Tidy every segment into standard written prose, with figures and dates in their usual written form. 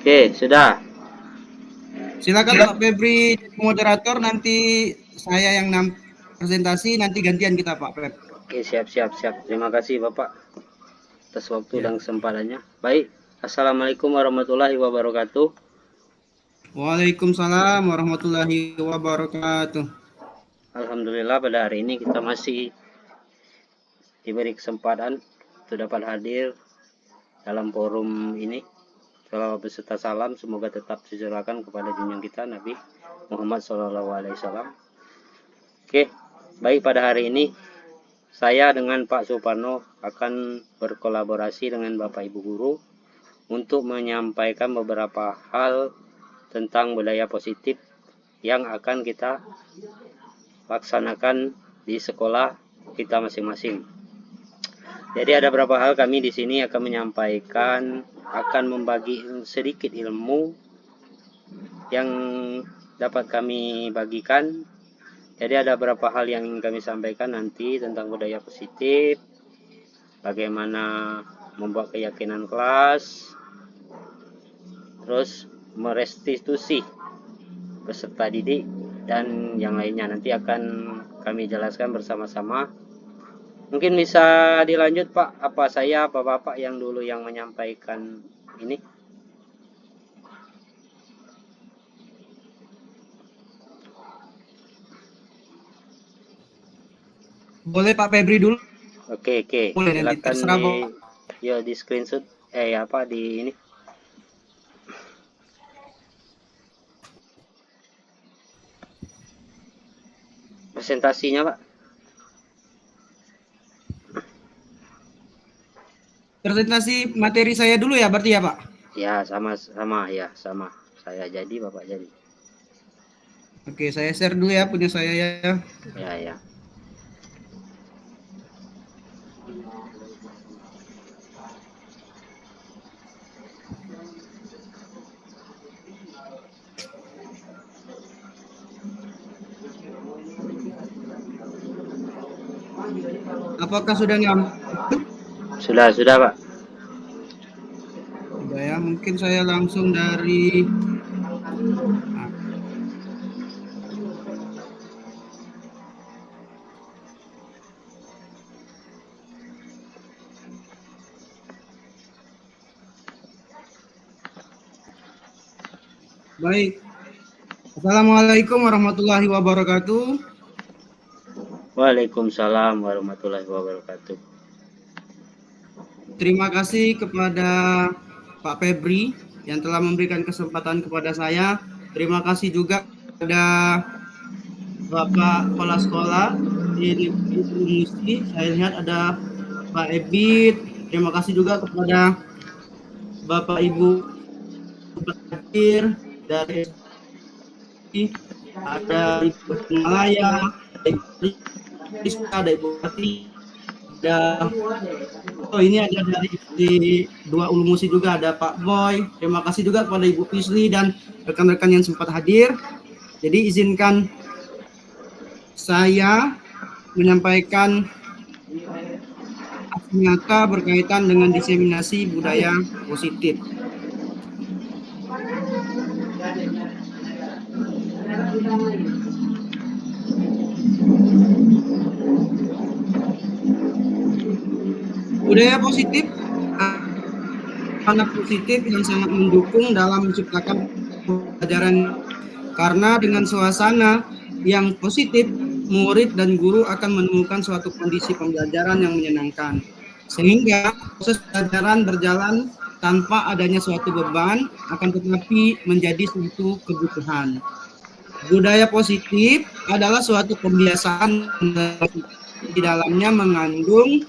Oke, sudah. Silakan Pak Febri moderator, nanti saya yang presentasi, nanti gantian kita Pak Feb. Oke, siap, siap, siap. Terima kasih Bapak atas waktu Ya. dan kesempatannya. Baik, Assalamualaikum warahmatullahi wabarakatuh. Waalaikumsalam warahmatullahi wabarakatuh. Alhamdulillah pada hari ini kita masih diberi kesempatan untuk dapat hadir dalam forum ini. Salawat beserta salam semoga tetap tercurahkan kepada junjungan kita Nabi Muhammad SAW. Oke, baik, pada hari ini saya dengan Pak Suparno akan berkolaborasi dengan Bapak Ibu Guru untuk menyampaikan beberapa hal tentang budaya positif yang akan kita laksanakan di sekolah kita masing-masing. Jadi ada beberapa hal kami di sini akan menyampaikan, akan membagi sedikit ilmu yang dapat kami bagikan. Jadi ada beberapa hal yang ingin kami sampaikan nanti tentang budaya positif, bagaimana membuat keyakinan kelas, terus merestitusi peserta didik dan yang lainnya. Nanti akan kami jelaskan bersama-sama. Mungkin bisa dilanjut Pak, apa saya apa Bapak yang dulu yang menyampaikan ini? Boleh Pak Febri dulu? Oke, Boleh, nanti silakan terserah di Pak. di screenshot apa di ini. Presentasinya Pak. Presentasi materi saya dulu ya berarti ya Pak? Ya, sama ya, sama. Saya jadi, Bapak jadi. Oke, saya share dulu ya punya saya ya. Ya. Apakah sudah nyampe? Sudah Pak. Sudah ya, mungkin saya langsung dari baik. Assalamualaikum warahmatullahi wabarakatuh. Waalaikumsalam warahmatullahi wabarakatuh. Terima kasih kepada Pak Febri yang telah memberikan kesempatan kepada saya. Terima kasih juga kepada Bapak Kepala Sekolah di Musi. Saya lihat ada Pak Ebit. Terima kasih juga kepada Bapak Ibu hadir dari ada Ibu Malaya, ada Ibu Rizka, ada Ibu Pati, ini ada dari dua Ulumusi juga ada Pak Boy. Terima kasih juga kepada Ibu Pisli dan rekan-rekan yang sempat hadir. Jadi izinkan saya menyampaikan aksi nyata berkaitan dengan diseminasi budaya positif. Budaya positif anak positif yang sangat mendukung dalam menciptakan pelajaran, karena dengan suasana yang positif murid dan guru akan menemukan suatu kondisi pembelajaran yang menyenangkan, sehingga proses pelajaran berjalan tanpa adanya suatu beban, akan tetapi menjadi suatu kebutuhan. Budaya positif adalah suatu kebiasaan di dalamnya mengandung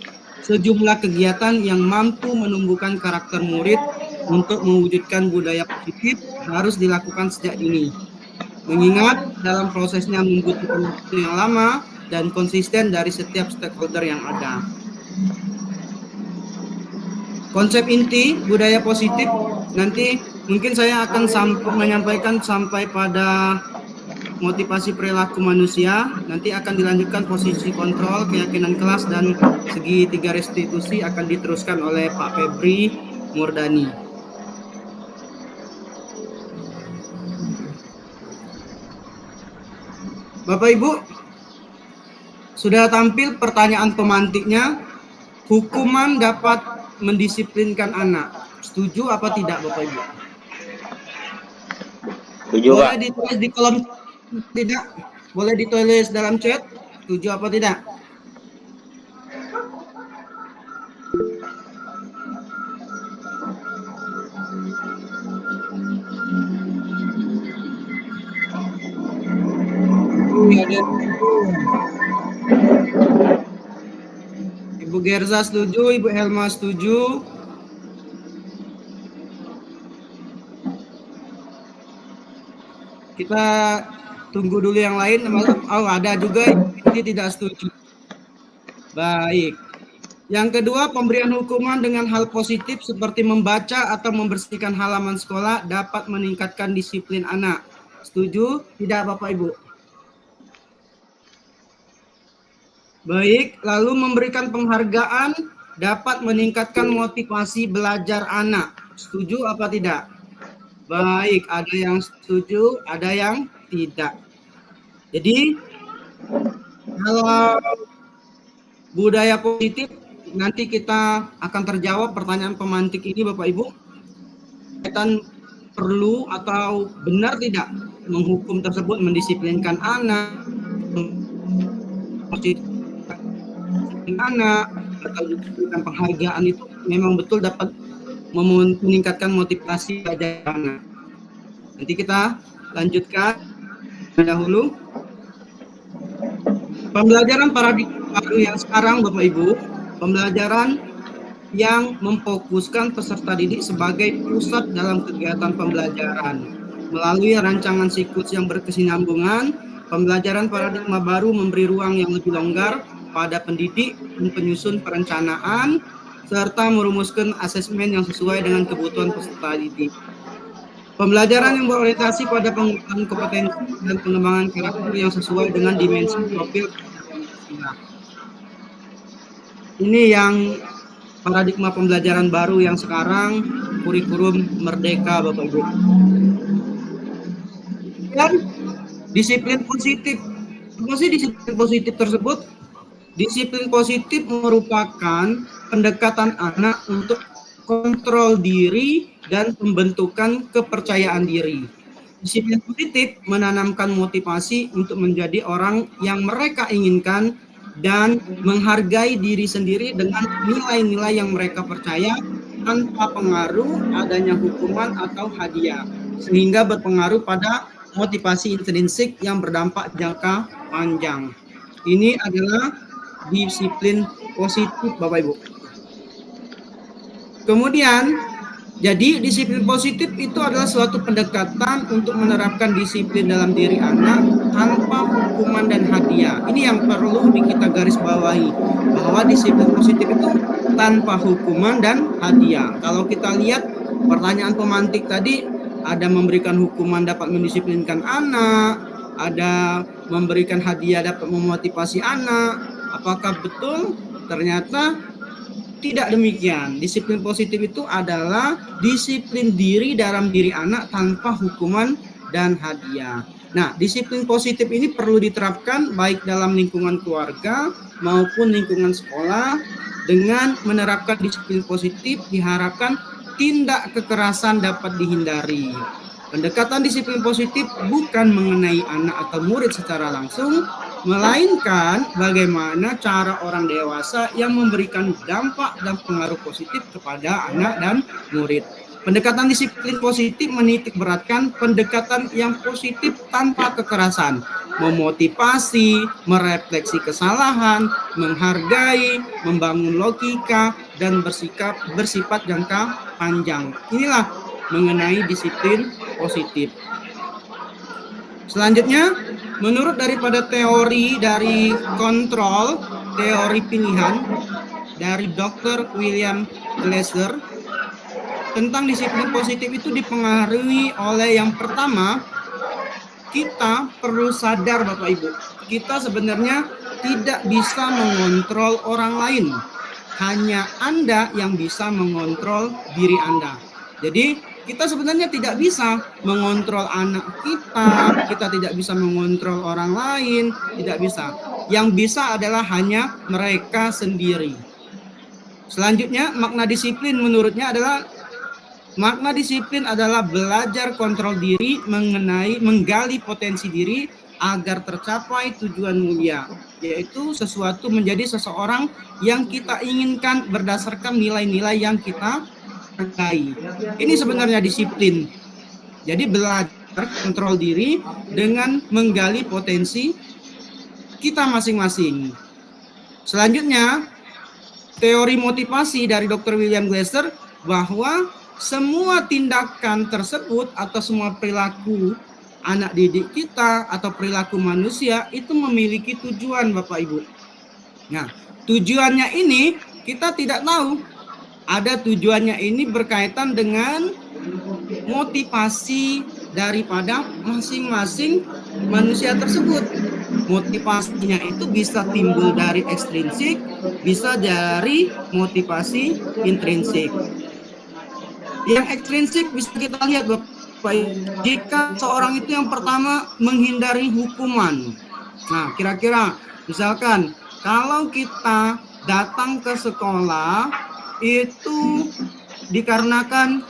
sejumlah kegiatan yang mampu menumbuhkan karakter murid. Untuk mewujudkan budaya positif harus dilakukan sejak dini, mengingat dalam prosesnya membutuhkan waktu yang lama dan konsisten dari setiap stakeholder yang ada. Konsep inti budaya positif nanti mungkin saya akan menyampaikan sampai pada motivasi perilaku manusia, nanti akan dilanjutkan posisi kontrol, keyakinan kelas, dan segi tiga restitusi akan diteruskan oleh Pak Febri Murdani. Bapak Ibu, sudah tampil pertanyaan pemantiknya. Hukuman dapat mendisiplinkan anak. Setuju apa tidak, Bapak Ibu? Setuju, Pak. Boleh ditulis di kolom tidak? Boleh ditulis dalam chat. Setuju apa tidak? Ibu Gerza setuju, Ibu Helma setuju. Kita tunggu dulu yang lain. Oh, ada juga ini tidak setuju. Baik. Yang kedua, pemberian hukuman dengan hal positif seperti membaca atau membersihkan halaman sekolah dapat meningkatkan disiplin anak. Setuju? Tidak, Bapak Ibu? Baik, lalu memberikan penghargaan dapat meningkatkan motivasi belajar anak. Setuju apa tidak? Baik, ada yang setuju, ada yang tidak. Jadi, kalau budaya positif, nanti kita akan terjawab pertanyaan pemantik ini, Bapak Ibu. Kaitan perlu atau benar tidak menghukum tersebut mendisiplinkan anak, atau juga penghargaan itu memang betul dapat meningkatkan motivasi belajar anak. Nanti kita lanjutkan dahulu. Pembelajaran paradigma baru yang sekarang, Bapak Ibu, pembelajaran yang memfokuskan peserta didik sebagai pusat dalam kegiatan pembelajaran. Melalui rancangan siklus yang berkesinambungan, pembelajaran paradigma baru memberi ruang yang lebih longgar pada pendidik dan penyusun perencanaan, serta merumuskan asesmen yang sesuai dengan kebutuhan peserta didik. Pembelajaran yang berorientasi pada penguatan kompetensi dan pengembangan karakter yang sesuai dengan dimensi profil. Ini yang paradigma pembelajaran baru yang sekarang, kurikulum merdeka, Bapak Ibu. Dan disiplin positif. Apa sih disiplin positif tersebut? Disiplin positif merupakan pendekatan anak untuk kontrol diri dan pembentukan kepercayaan diri. Disiplin positif menanamkan motivasi untuk menjadi orang yang mereka inginkan dan menghargai diri sendiri dengan nilai-nilai yang mereka percaya tanpa pengaruh adanya hukuman atau hadiah, sehingga berpengaruh pada motivasi intrinsik yang berdampak jangka panjang. Ini adalah disiplin positif, Bapak Ibu. Kemudian, jadi disiplin positif itu adalah suatu pendekatan untuk menerapkan disiplin dalam diri anak tanpa hukuman dan hadiah. Ini yang perlu kita garis bawahi, bahwa disiplin positif itu tanpa hukuman dan hadiah. Kalau kita lihat pertanyaan pemantik tadi, ada memberikan hukuman dapat mendisiplinkan anak, ada memberikan hadiah dapat memotivasi anak. Apakah betul? Ternyata tidak demikian. Disiplin positif itu adalah disiplin diri dalam diri anak tanpa hukuman dan hadiah. Nah, disiplin positif ini perlu diterapkan baik dalam lingkungan keluarga maupun lingkungan sekolah. Dengan menerapkan disiplin positif diharapkan tindak kekerasan dapat dihindari. Pendekatan disiplin positif bukan mengenai anak atau murid secara langsung, melainkan bagaimana cara orang dewasa yang memberikan dampak dan pengaruh positif kepada anak dan murid. Pendekatan disiplin positif menitik beratkan pendekatan yang positif tanpa kekerasan, memotivasi, merefleksi kesalahan, menghargai, membangun logika, dan bersifat jangka panjang. Inilah mengenai disiplin positif. Selanjutnya, menurut daripada teori dari kontrol, teori pilihan dari Dr. William Glasser, tentang disiplin positif itu dipengaruhi oleh yang pertama, kita perlu sadar Bapak Ibu, kita sebenarnya tidak bisa mengontrol orang lain, hanya Anda yang bisa mengontrol diri Anda. Jadi kita sebenarnya tidak bisa mengontrol anak kita tidak bisa mengontrol orang lain, tidak bisa. Yang bisa adalah hanya mereka sendiri. Selanjutnya, makna disiplin menurutnya adalah belajar kontrol diri mengenai menggali potensi diri agar tercapai tujuan mulia, yaitu sesuatu menjadi seseorang yang kita inginkan berdasarkan nilai-nilai yang kita hargai. Ini sebenarnya disiplin. Jadi belajar kontrol diri dengan menggali potensi kita masing-masing. Selanjutnya, teori motivasi dari Dr. William Glasser bahwa semua tindakan tersebut atau semua perilaku anak didik kita atau perilaku manusia itu memiliki tujuan, Bapak Ibu. Nah, tujuannya ini kita tidak tahu. Ada tujuannya ini berkaitan dengan motivasi daripada masing-masing manusia tersebut. Motivasinya itu bisa timbul dari ekstrinsik, bisa dari motivasi intrinsik. Yang ekstrinsik bisa kita lihat, Bapak, jika seorang itu yang pertama menghindari hukuman. Nah, kira-kira misalkan kalau kita datang ke sekolah itu dikarenakan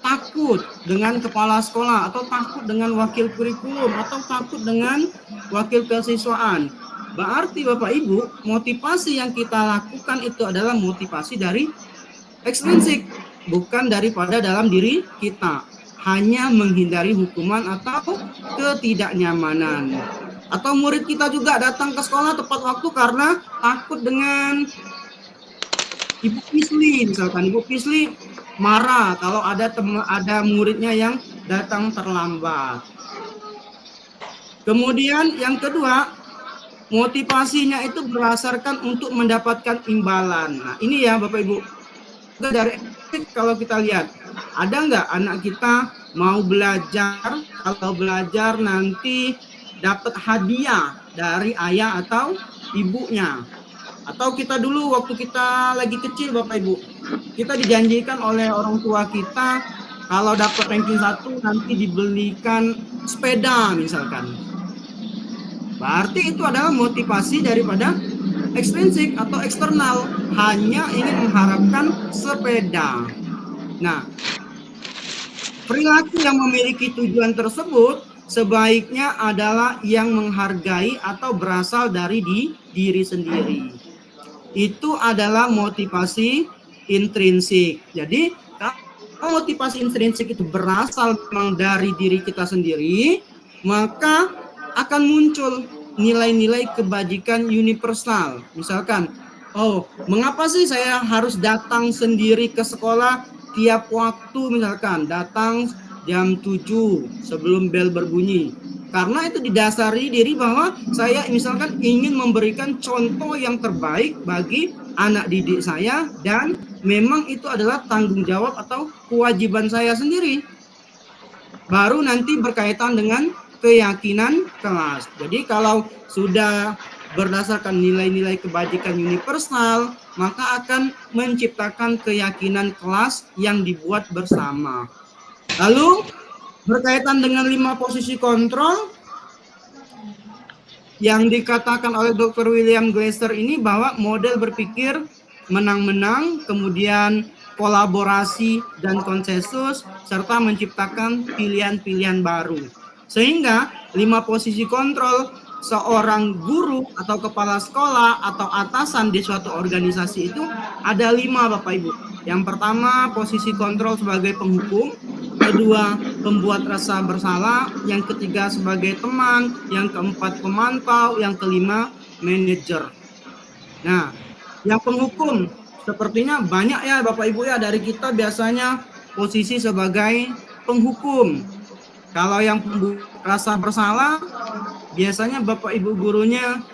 takut dengan kepala sekolah atau takut dengan wakil kurikulum atau takut dengan wakil kesiswaan. Berarti Bapak Ibu, motivasi yang kita lakukan itu adalah motivasi dari ekstrinsik, bukan daripada dalam diri kita. Hanya menghindari hukuman atau ketidaknyamanan. Atau murid kita juga datang ke sekolah tepat waktu karena takut dengan Ibu Pisli, misalkan Ibu Pisli marah kalau ada muridnya yang datang terlambat. Kemudian yang kedua, motivasinya itu berdasarkan untuk mendapatkan imbalan. Nah, ini ya Bapak Ibu. Dari kalau kita lihat, ada nggak anak kita mau belajar, kalau belajar nanti dapat hadiah dari ayah atau ibunya. Atau kita dulu waktu kita lagi kecil Bapak Ibu, kita dijanjikan oleh orang tua kita kalau dapat ranking 1 nanti dibelikan sepeda misalkan. Berarti itu adalah motivasi daripada ekstrinsik atau eksternal, hanya ingin mengharapkan sepeda. Nah, perilaku yang memiliki tujuan tersebut sebaiknya adalah yang menghargai atau berasal dari diri sendiri. Itu adalah motivasi intrinsik. Jadi, kalau motivasi intrinsik itu berasal memang dari diri kita sendiri, maka akan muncul nilai-nilai kebajikan universal. Misalkan, mengapa sih saya harus datang sendiri ke sekolah tiap waktu, misalkan datang jam 7 sebelum bel berbunyi. Karena itu didasari diri bahwa saya misalkan ingin memberikan contoh yang terbaik bagi anak didik saya dan memang itu adalah tanggung jawab atau kewajiban saya sendiri. Baru nanti berkaitan dengan keyakinan kelas. Jadi kalau sudah berdasarkan nilai-nilai kebajikan universal, maka akan menciptakan keyakinan kelas yang dibuat bersama. Lalu berkaitan dengan 5 posisi kontrol yang dikatakan oleh Dr. William Glasser ini bahwa model berpikir menang-menang, kemudian kolaborasi dan konsensus, serta menciptakan pilihan-pilihan baru. Sehingga 5 posisi kontrol seorang guru atau kepala sekolah atau atasan di suatu organisasi itu ada 5 Bapak Ibu. Yang pertama posisi kontrol sebagai penghukum, kedua pembuat rasa bersalah, yang ketiga sebagai teman, yang keempat pemantau, yang kelima manajer. Nah, yang penghukum sepertinya banyak ya Bapak Ibu ya, dari kita biasanya posisi sebagai penghukum. Kalau yang pembuat rasa bersalah biasanya Bapak Ibu gurunya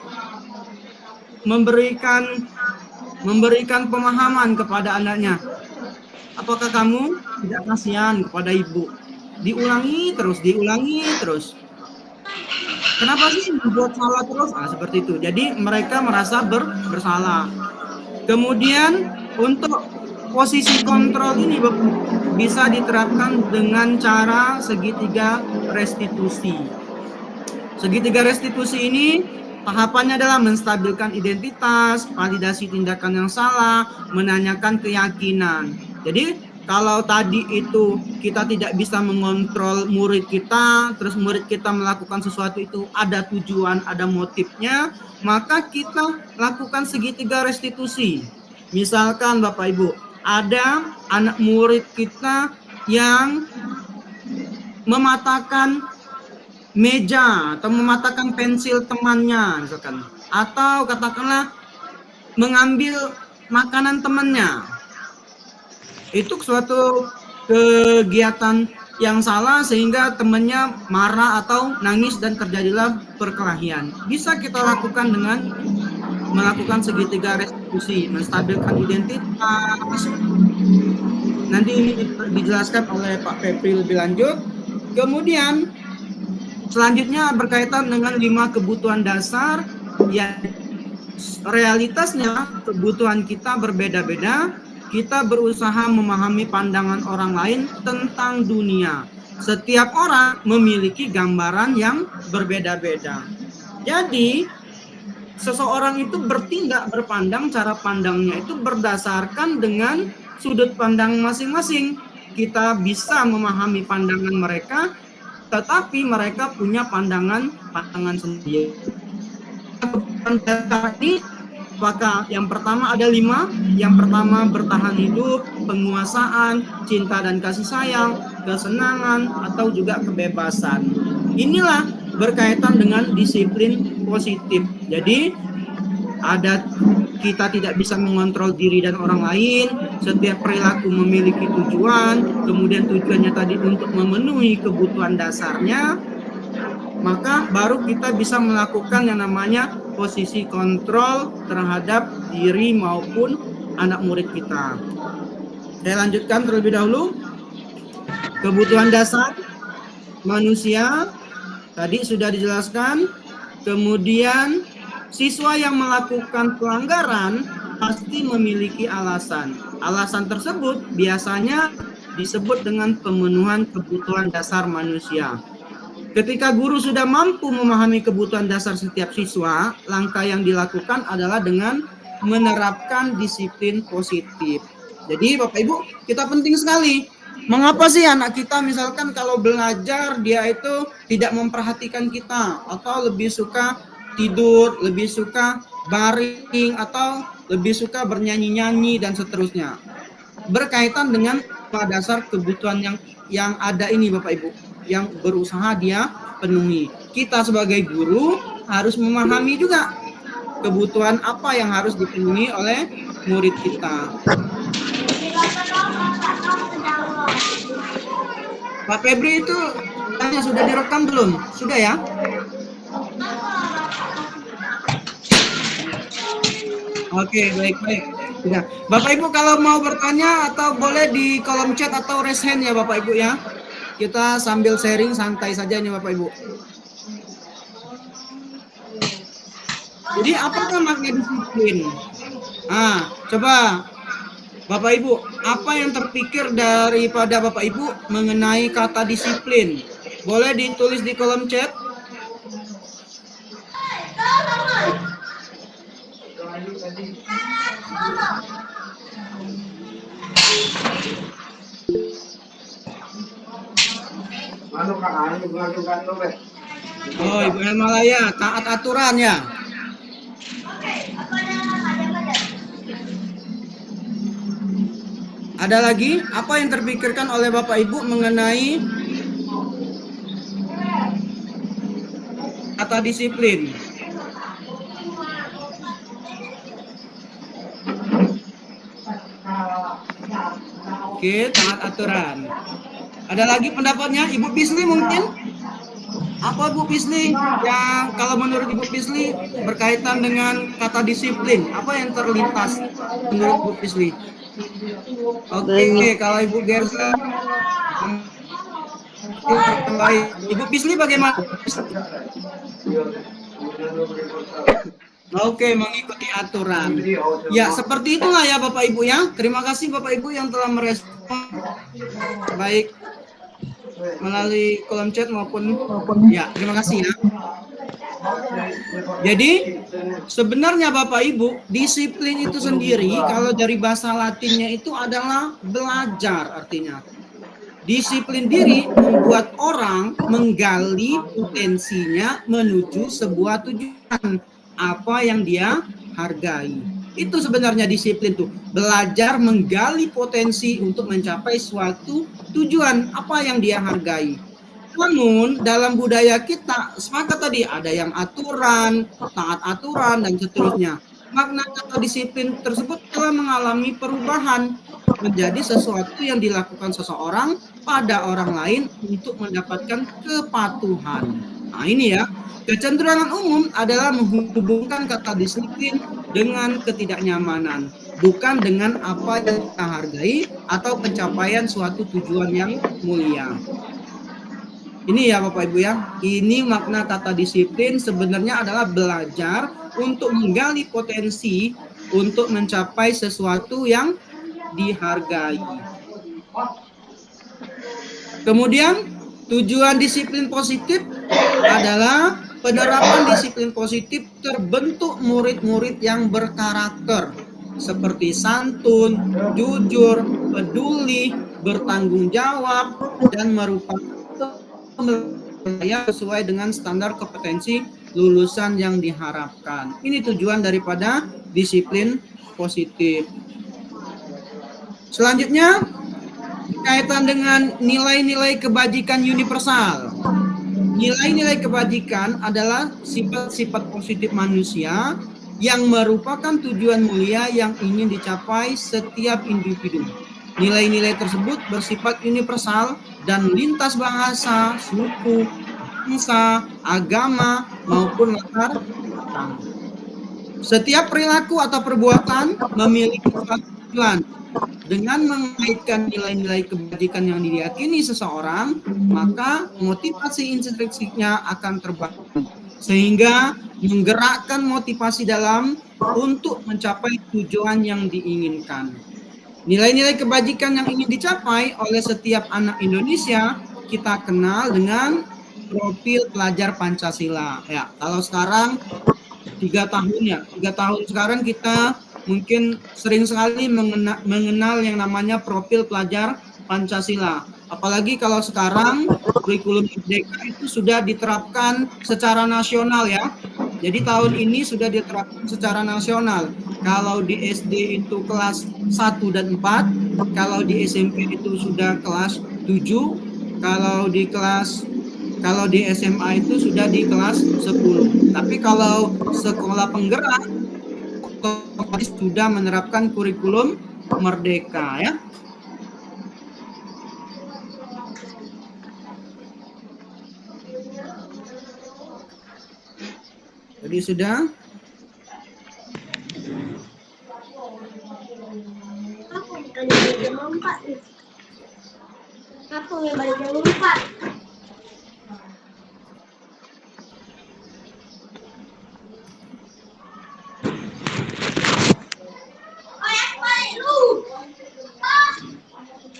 memberikan pemahaman kepada anaknya. Apakah kamu tidak kasihan kepada ibu? Diulangi terus. Kenapa sih membuat salah terus? Seperti itu. Jadi mereka merasa bersalah. Kemudian untuk posisi kontrol ini, Bapak, bisa diterapkan dengan cara segitiga restitusi. Segitiga restitusi ini tahapannya adalah menstabilkan identitas, validasi tindakan yang salah, menanyakan keyakinan. Jadi kalau tadi itu kita tidak bisa mengontrol murid kita, terus murid kita melakukan sesuatu itu ada tujuan, ada motifnya, maka kita lakukan segitiga restitusi. Misalkan Bapak Ibu, ada anak murid kita yang mematahkan meja atau mematahkan pensil temannya misalkan, atau katakanlah mengambil makanan temannya. Itu suatu kegiatan yang salah sehingga temannya marah atau nangis dan terjadilah perkelahian. Bisa kita lakukan dengan melakukan segitiga restitusi, menstabilkan identitas. Nanti ini dijelaskan oleh Pak Febri lebih lanjut. Kemudian selanjutnya berkaitan dengan 5 kebutuhan dasar yang realitasnya kebutuhan kita berbeda-beda. Kita berusaha memahami pandangan orang lain tentang dunia. Setiap orang memiliki gambaran yang berbeda-beda. Jadi seseorang itu bertindak, berpandang, cara pandangnya itu berdasarkan dengan sudut pandang masing-masing. Kita bisa memahami pandangan mereka, tetapi mereka punya pandangan sendiri. Maka yang pertama ada 5. Yang pertama bertahan hidup, penguasaan, cinta dan kasih sayang, kesenangan, atau juga kebebasan. Inilah berkaitan dengan disiplin positif. Jadi ada kita tidak bisa mengontrol diri dan orang lain. Setiap perilaku memiliki tujuan, kemudian tujuannya tadi untuk memenuhi kebutuhan dasarnya, maka baru kita bisa melakukan yang namanya posisi kontrol terhadap diri maupun anak murid kita. Saya lanjutkan terlebih dahulu. Kebutuhan dasar manusia tadi sudah dijelaskan. Kemudian siswa yang melakukan pelanggaran pasti memiliki alasan. Alasan tersebut biasanya disebut dengan pemenuhan kebutuhan dasar manusia. Ketika guru sudah mampu memahami kebutuhan dasar setiap siswa, langkah yang dilakukan adalah dengan menerapkan disiplin positif. Jadi Bapak Ibu, kita penting sekali. Mengapa sih anak kita misalkan kalau belajar dia itu tidak memperhatikan kita, atau lebih suka tidur, lebih suka baring, atau lebih suka bernyanyi-nyanyi dan seterusnya. Berkaitan dengan dasar kebutuhan yang ada ini Bapak Ibu, yang berusaha dia penuhi. Kita sebagai guru harus memahami juga kebutuhan apa yang harus dipenuhi oleh murid kita. Pak Febri itu sudah direkam belum? Sudah ya? Oke, baik-baik. Sudah. Bapak Ibu kalau mau bertanya atau boleh di kolom chat atau raise hand ya Bapak Ibu ya. Kita sambil sharing santai saja nih Bapak Ibu. Jadi apakah makna disiplin? Coba Bapak Ibu, apa yang terpikir daripada Bapak Ibu mengenai kata disiplin? Boleh ditulis di kolom chat. Oh, Ibu Helmalaya, taat aturan ya. Ada lagi? Apa yang terpikirkan oleh Bapak Ibu mengenai kata disiplin? Oke, taat aturan. Ada lagi pendapatnya? Ibu Pisli mungkin? Apa Bu Pisli yang kalau menurut Ibu Pisli berkaitan dengan kata disiplin? Apa yang terlintas menurut Bu Pisli? Oke, kalau Ibu Gersa baik. Ibu Pisli bagaimana? Oke, mengikuti aturan. Ya, seperti itulah ya Bapak Ibu ya. Terima kasih Bapak Ibu yang telah merespon baik melalui kolom chat maupun ya, terima kasih ya. Jadi sebenarnya Bapak Ibu, disiplin itu sendiri kalau dari bahasa Latinnya itu adalah belajar artinya. Disiplin diri membuat orang menggali potensinya menuju sebuah tujuan apa yang dia hargai. Itu sebenarnya disiplin tuh, belajar menggali potensi untuk mencapai suatu tujuan apa yang dia hargai. Namun dalam budaya kita sepakat tadi ada yang aturan, taat aturan dan seterusnya. Makna kata disiplin tersebut telah mengalami perubahan menjadi sesuatu yang dilakukan seseorang pada orang lain untuk mendapatkan kepatuhan. Nah, ini ya. Kecenderungan umum adalah menghubungkan kata disiplin dengan ketidaknyamanan, bukan dengan apa yang kita hargai atau pencapaian suatu tujuan yang mulia. Ini ya Bapak Ibu ya, ini makna kata disiplin sebenarnya adalah belajar untuk menggali potensi untuk mencapai sesuatu yang dihargai. Kemudian tujuan disiplin positif adalah penerapan disiplin positif terbentuk murid-murid yang berkarakter seperti santun, jujur, peduli, bertanggung jawab, dan merupakan sesuai dengan standar kompetensi lulusan yang diharapkan. Ini tujuan daripada disiplin positif. Selanjutnya berkaitan dengan nilai-nilai kebajikan universal. Nilai-nilai kebajikan adalah sifat-sifat positif manusia yang merupakan tujuan mulia yang ingin dicapai setiap individu. Nilai-nilai tersebut bersifat universal dan lintas bahasa, suku, bangsa, agama, maupun latar belakang. Setiap perilaku atau perbuatan memiliki suatu tujuan. Dengan mengaitkan nilai-nilai kebajikan yang diyakini seseorang, maka motivasi intrinsiknya akan terbangun, sehingga menggerakkan motivasi dalam untuk mencapai tujuan yang diinginkan. Nilai-nilai kebajikan yang ingin dicapai oleh setiap anak Indonesia kita kenal dengan profil pelajar Pancasila. Ya, kalau sekarang 3 tahun ya, 3 tahun sekarang kita mungkin sering sekali mengenal yang namanya profil pelajar Pancasila. Apalagi kalau sekarang kurikulum merdeka itu sudah diterapkan secara nasional ya. Jadi tahun ini sudah diterapkan secara nasional. Kalau di SD itu kelas 1 dan 4, kalau di SMP itu sudah kelas 7, kalau di SMA itu sudah di kelas 10. Tapi kalau sekolah penggerak otomatis sudah menerapkan kurikulum merdeka ya. Jadi sudah. Aku yang balik jam 4.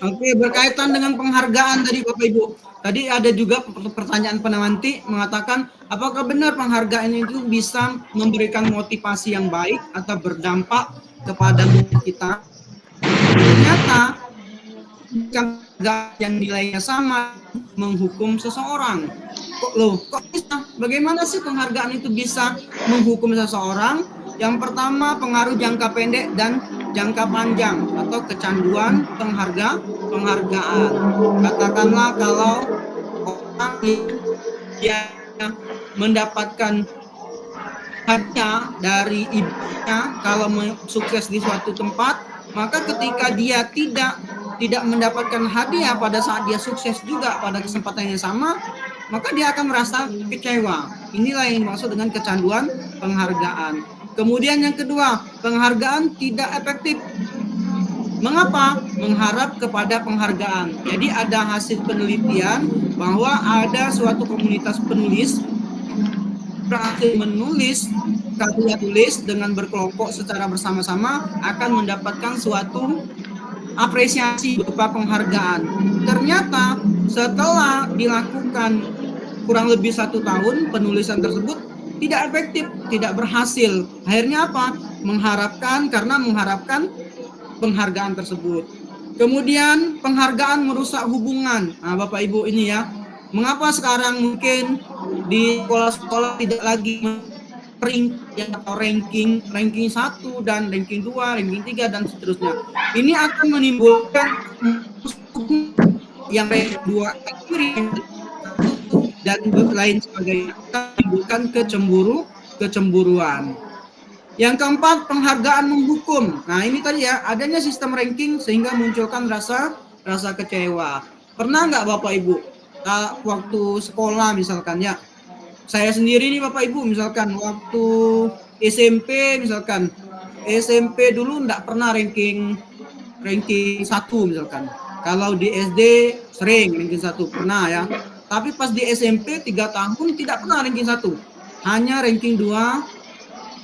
Oke, berkaitan dengan penghargaan tadi Bapak Ibu. Tadi ada juga pertanyaan penanti mengatakan apakah benar penghargaan itu bisa memberikan motivasi yang baik atau berdampak kepada kita? Ternyata yang nilainya sama menghukum seseorang. Kok bisa? Bagaimana sih penghargaan itu bisa menghukum seseorang? Yang pertama, pengaruh jangka pendek dan jangka panjang atau kecanduan penghargaan. Katakanlah kalau orang yang mendapatkan hadiah dari ibunya kalau sukses di suatu tempat, maka ketika dia tidak mendapatkan hadiah pada saat dia sukses juga pada kesempatan yang sama, maka dia akan merasa kecewa. Inilah yang dimaksud dengan kecanduan penghargaan. Kemudian yang kedua, penghargaan tidak efektif. Mengapa? Mengharap kepada penghargaan. Jadi ada hasil penelitian bahwa ada suatu komunitas penulis berhasil menulis karya tulis dengan berkelompok secara bersama-sama akan mendapatkan suatu apresiasi berupa penghargaan. Ternyata setelah dilakukan kurang lebih 1 tahun, penulisan tersebut tidak efektif, tidak berhasil. Akhirnya apa? Mengharapkan penghargaan tersebut. Kemudian penghargaan merusak hubungan. Nah, Bapak Ibu ini ya, mengapa sekarang mungkin di sekolah-sekolah tidak lagi ranking 1 dan ranking 2, ranking 3 dan seterusnya. Ini akan menimbulkan yang ranking 2 dan lain sebagainya, menimbulkan kecemburuan. Yang keempat, penghargaan menghukum. Nah, ini tadi ya, adanya sistem ranking sehingga munculkan rasa kecewa. Pernah nggak Bapak Ibu waktu sekolah misalkan ya, saya sendiri nih Bapak Ibu misalkan waktu SMP misalkan, SMP dulu nggak pernah ranking 1 misalkan. Kalau di SD sering ranking 1 pernah ya. Tapi pas di SMP 3 tahun tidak pernah ranking 1. Hanya ranking 2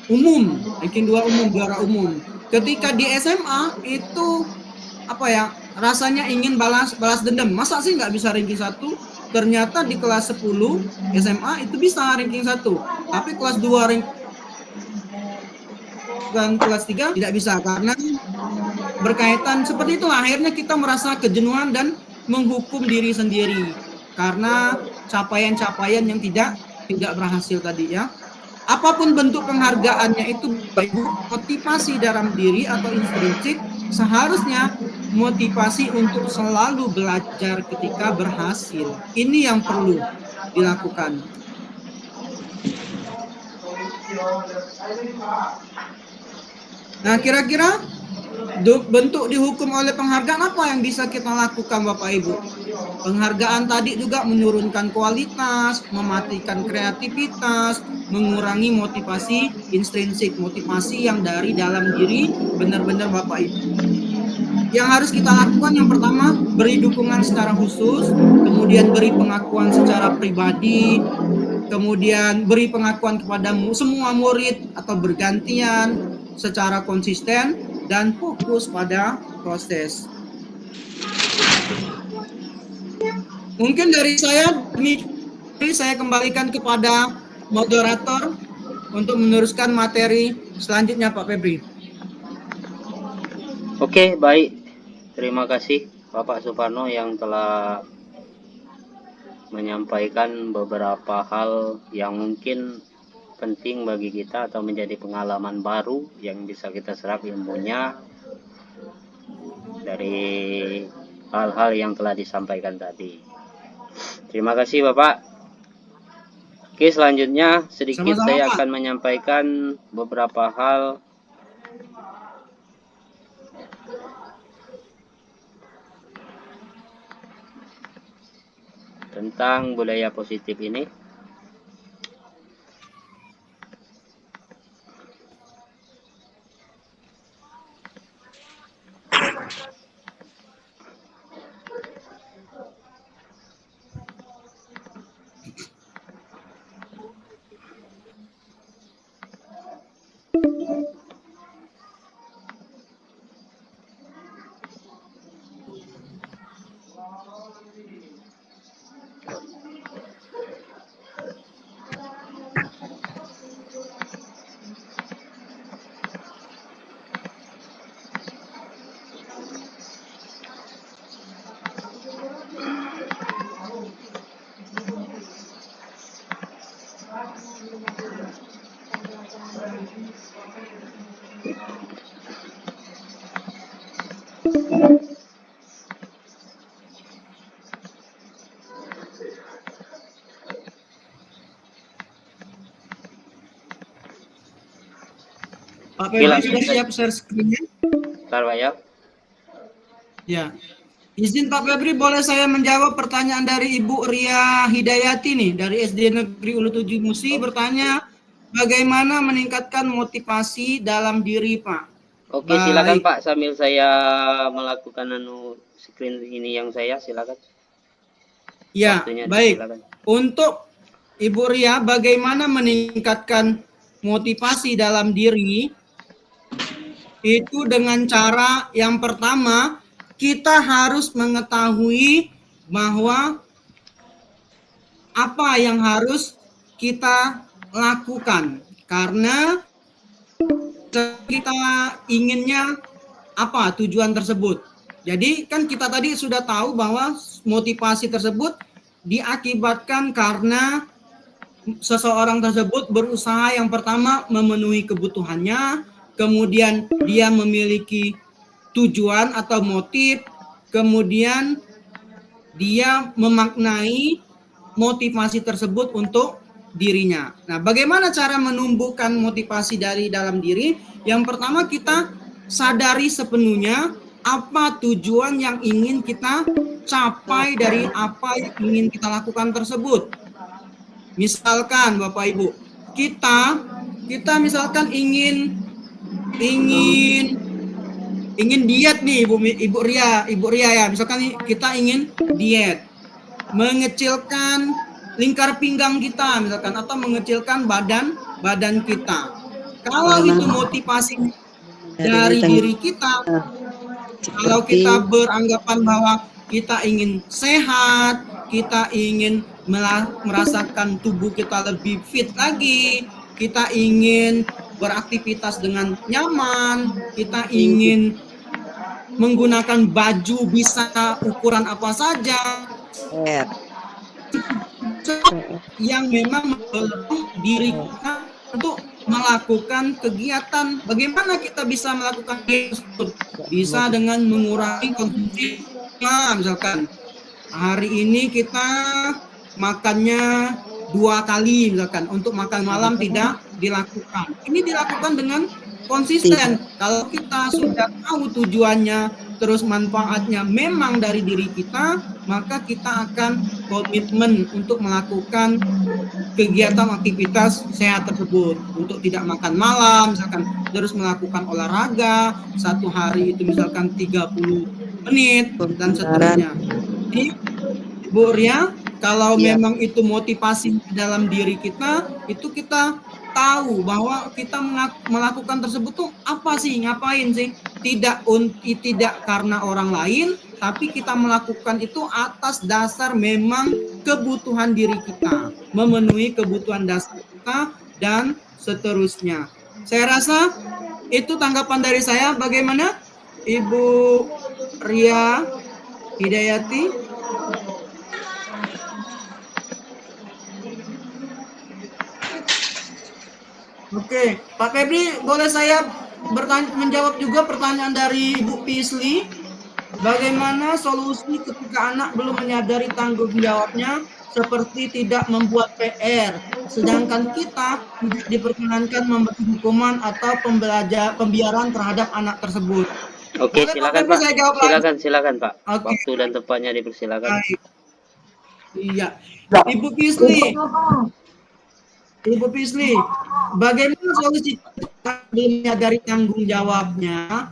umum, ranking 2 umum, juara umum. Ketika di SMA itu apa ya, rasanya ingin balas dendam. Masa sih nggak bisa ranking 1? Ternyata di kelas 10 SMA itu bisa ranking 1. Tapi kelas 2 dan kelas 3 tidak bisa karena berkaitan seperti itu. Akhirnya kita merasa kejenuhan dan menghukum diri sendiri karena capaian-capaian yang tidak berhasil tadi ya. Apapun bentuk penghargaannya itu baik motivasi dalam diri atau intrinsik, seharusnya motivasi untuk selalu belajar ketika berhasil. Ini yang perlu dilakukan. Nah, kira-kira bentuk dihukum oleh penghargaan apa yang bisa kita lakukan Bapak Ibu? Penghargaan tadi juga menurunkan kualitas, mematikan kreativitas, mengurangi motivasi intrinsik, motivasi yang dari dalam diri benar-benar Bapak Ibu. Yang harus kita lakukan yang pertama, beri dukungan secara khusus, kemudian beri pengakuan secara pribadi, kemudian beri pengakuan kepada semua murid atau bergantian secara konsisten dan fokus pada proses. Mungkin dari saya kembalikan kepada moderator untuk meneruskan materi selanjutnya Pak Febri. Oke, baik. Terima kasih Bapak Suparno yang telah menyampaikan beberapa hal yang mungkin penting bagi kita atau menjadi pengalaman baru yang bisa kita serap ilmunya dari hal-hal yang telah disampaikan tadi. Terima kasih Bapak. Oke, selanjutnya sedikit Sama-sama, saya Pak. akan menyampaikan beberapa hal tentang budaya positif ini. Pak Febri sudah siap share screen-nya? Bentar Pak ya. Ya. Izin Pak Febri, boleh saya menjawab pertanyaan dari Ibu Ria Hidayati nih dari SD Negeri Ulu 7 Musi bertanya bagaimana meningkatkan motivasi dalam diri Pak. Oke, silakan Pak sambil saya melakukan screen ini yang saya silakan. Ya, baik. Untuk Ibu Ria, bagaimana meningkatkan motivasi dalam diri itu dengan cara yang pertama, kita harus mengetahui bahwa apa yang harus kita lakukan, karena kita inginnya apa tujuan tersebut. Jadi kan kita tadi sudah tahu bahwa motivasi tersebut diakibatkan karena seseorang tersebut berusaha yang pertama memenuhi kebutuhannya, kemudian dia memiliki tujuan atau motif, kemudian dia memaknai motivasi tersebut untuk dirinya. Nah, bagaimana cara menumbuhkan motivasi dari dalam diri? Yang pertama, kita sadari sepenuhnya apa tujuan yang ingin kita capai dari apa yang ingin kita lakukan tersebut. Misalkan Bapak Ibu, kita misalkan ingin diet nih Ibu Ria ya. Misalkan kita ingin diet, mengecilkan lingkar pinggang kita misalkan, atau mengecilkan badan kita. Kalau itu motivasi dari diri kita, kalau kita beranggapan bahwa kita ingin sehat, kita ingin merasakan tubuh kita lebih fit lagi, kita ingin beraktivitas dengan nyaman, kita ingin menggunakan baju bisa ukuran apa saja, yang memang mendorong diri kita untuk melakukan kegiatan. Bagaimana kita bisa melakukan tersebut? Bisa dengan mengurangi konsumsi. Nah, misalkan hari ini kita makannya 2 kali, misalkan untuk makan malam tidak dilakukan. Ini dilakukan dengan konsisten. Kalau kita sudah tahu tujuannya, terus manfaatnya memang dari diri kita, maka kita akan komitmen untuk melakukan kegiatan aktivitas sehat tersebut, untuk tidak makan malam, misalkan terus melakukan olahraga satu hari itu misalkan 30 menit dan seterusnya. Jadi, Bu Ria, kalau memang itu motivasi dalam diri kita, itu kita tahu bahwa kita melakukan tersebut tuh apa sih, ngapain sih? Tidak karena orang lain, tapi kita melakukan itu atas dasar memang kebutuhan diri kita, memenuhi kebutuhan dasar kita dan seterusnya. Saya rasa itu tanggapan dari saya. Bagaimana Ibu Ria Hidayati? Oke, Pak Febri, boleh saya menjawab juga pertanyaan dari Ibu Pisli? Bagaimana solusi ketika anak belum menyadari tanggung jawabnya, seperti tidak membuat PR, sedangkan kita tidak diperkenankan memberi hukuman atau pembiaran terhadap anak tersebut? Oke, Boleh, silakan Febri, Pak. saya jawab Silakan Pak. Oke. Waktu dan tempatnya dipersilakan. Baik. Iya, Ibu Pisli, bagaimana solusi belum menyadari tanggung jawabnya?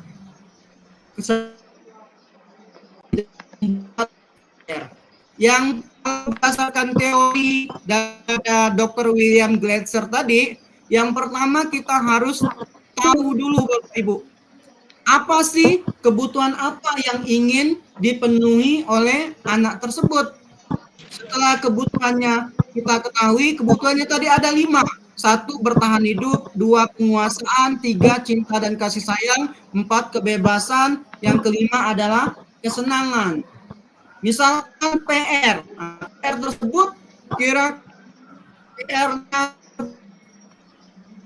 Yang berdasarkan teori dari Dr. William Glasser tadi, yang pertama kita harus tahu dulu Bapak Ibu, apa sih kebutuhan apa yang ingin dipenuhi oleh anak tersebut. Setelah kebutuhannya kita ketahui, kebutuhannya tadi ada 5. 1, bertahan hidup. 2, penguasaan. 3, cinta dan kasih sayang. 4, kebebasan. Yang kelima adalah kesenangan. Misalkan PR. PR tersebut kira PR-nya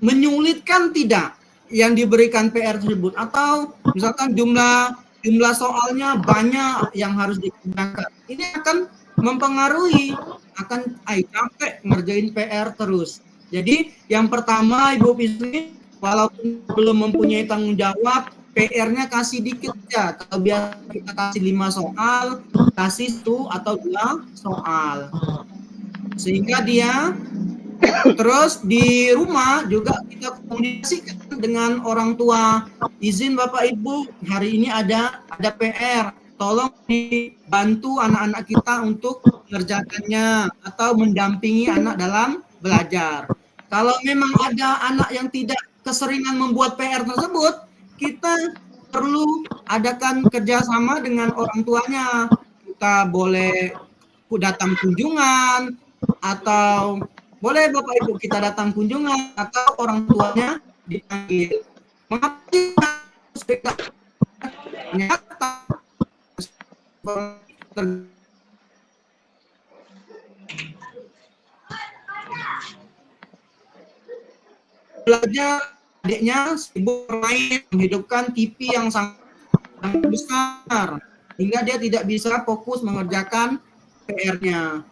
menyulitkan tidak yang diberikan PR tersebut, atau misalkan jumlah soalnya banyak yang harus dikerjakan. Ini akan mempengaruhi, akan capek ngerjain PR terus. Jadi yang pertama Ibu Pisli, walaupun belum mempunyai tanggung jawab, PR-nya kasih dikit ya. Kalau biasa kita kasih 5 soal, kasih 1 atau 2 soal. Sehingga dia terus di rumah juga kita komunikasikan dengan orang tua. Izin Bapak Ibu, hari ini ada PR. Tolong dibantu anak-anak kita untuk mengerjakannya atau mendampingi anak dalam belajar. Kalau memang ada anak yang tidak keseringan membuat PR tersebut, kita perlu adakan kerjasama dengan orang tuanya. Kita boleh datang kunjungan, atau boleh Bapak Ibu kita datang kunjungan, atau orang tuanya dipanggil. Mengapa ternyata belajar adiknya sibuk bermain, menghidupkan TV yang sangat besar hingga dia tidak bisa fokus mengerjakan PR-nya.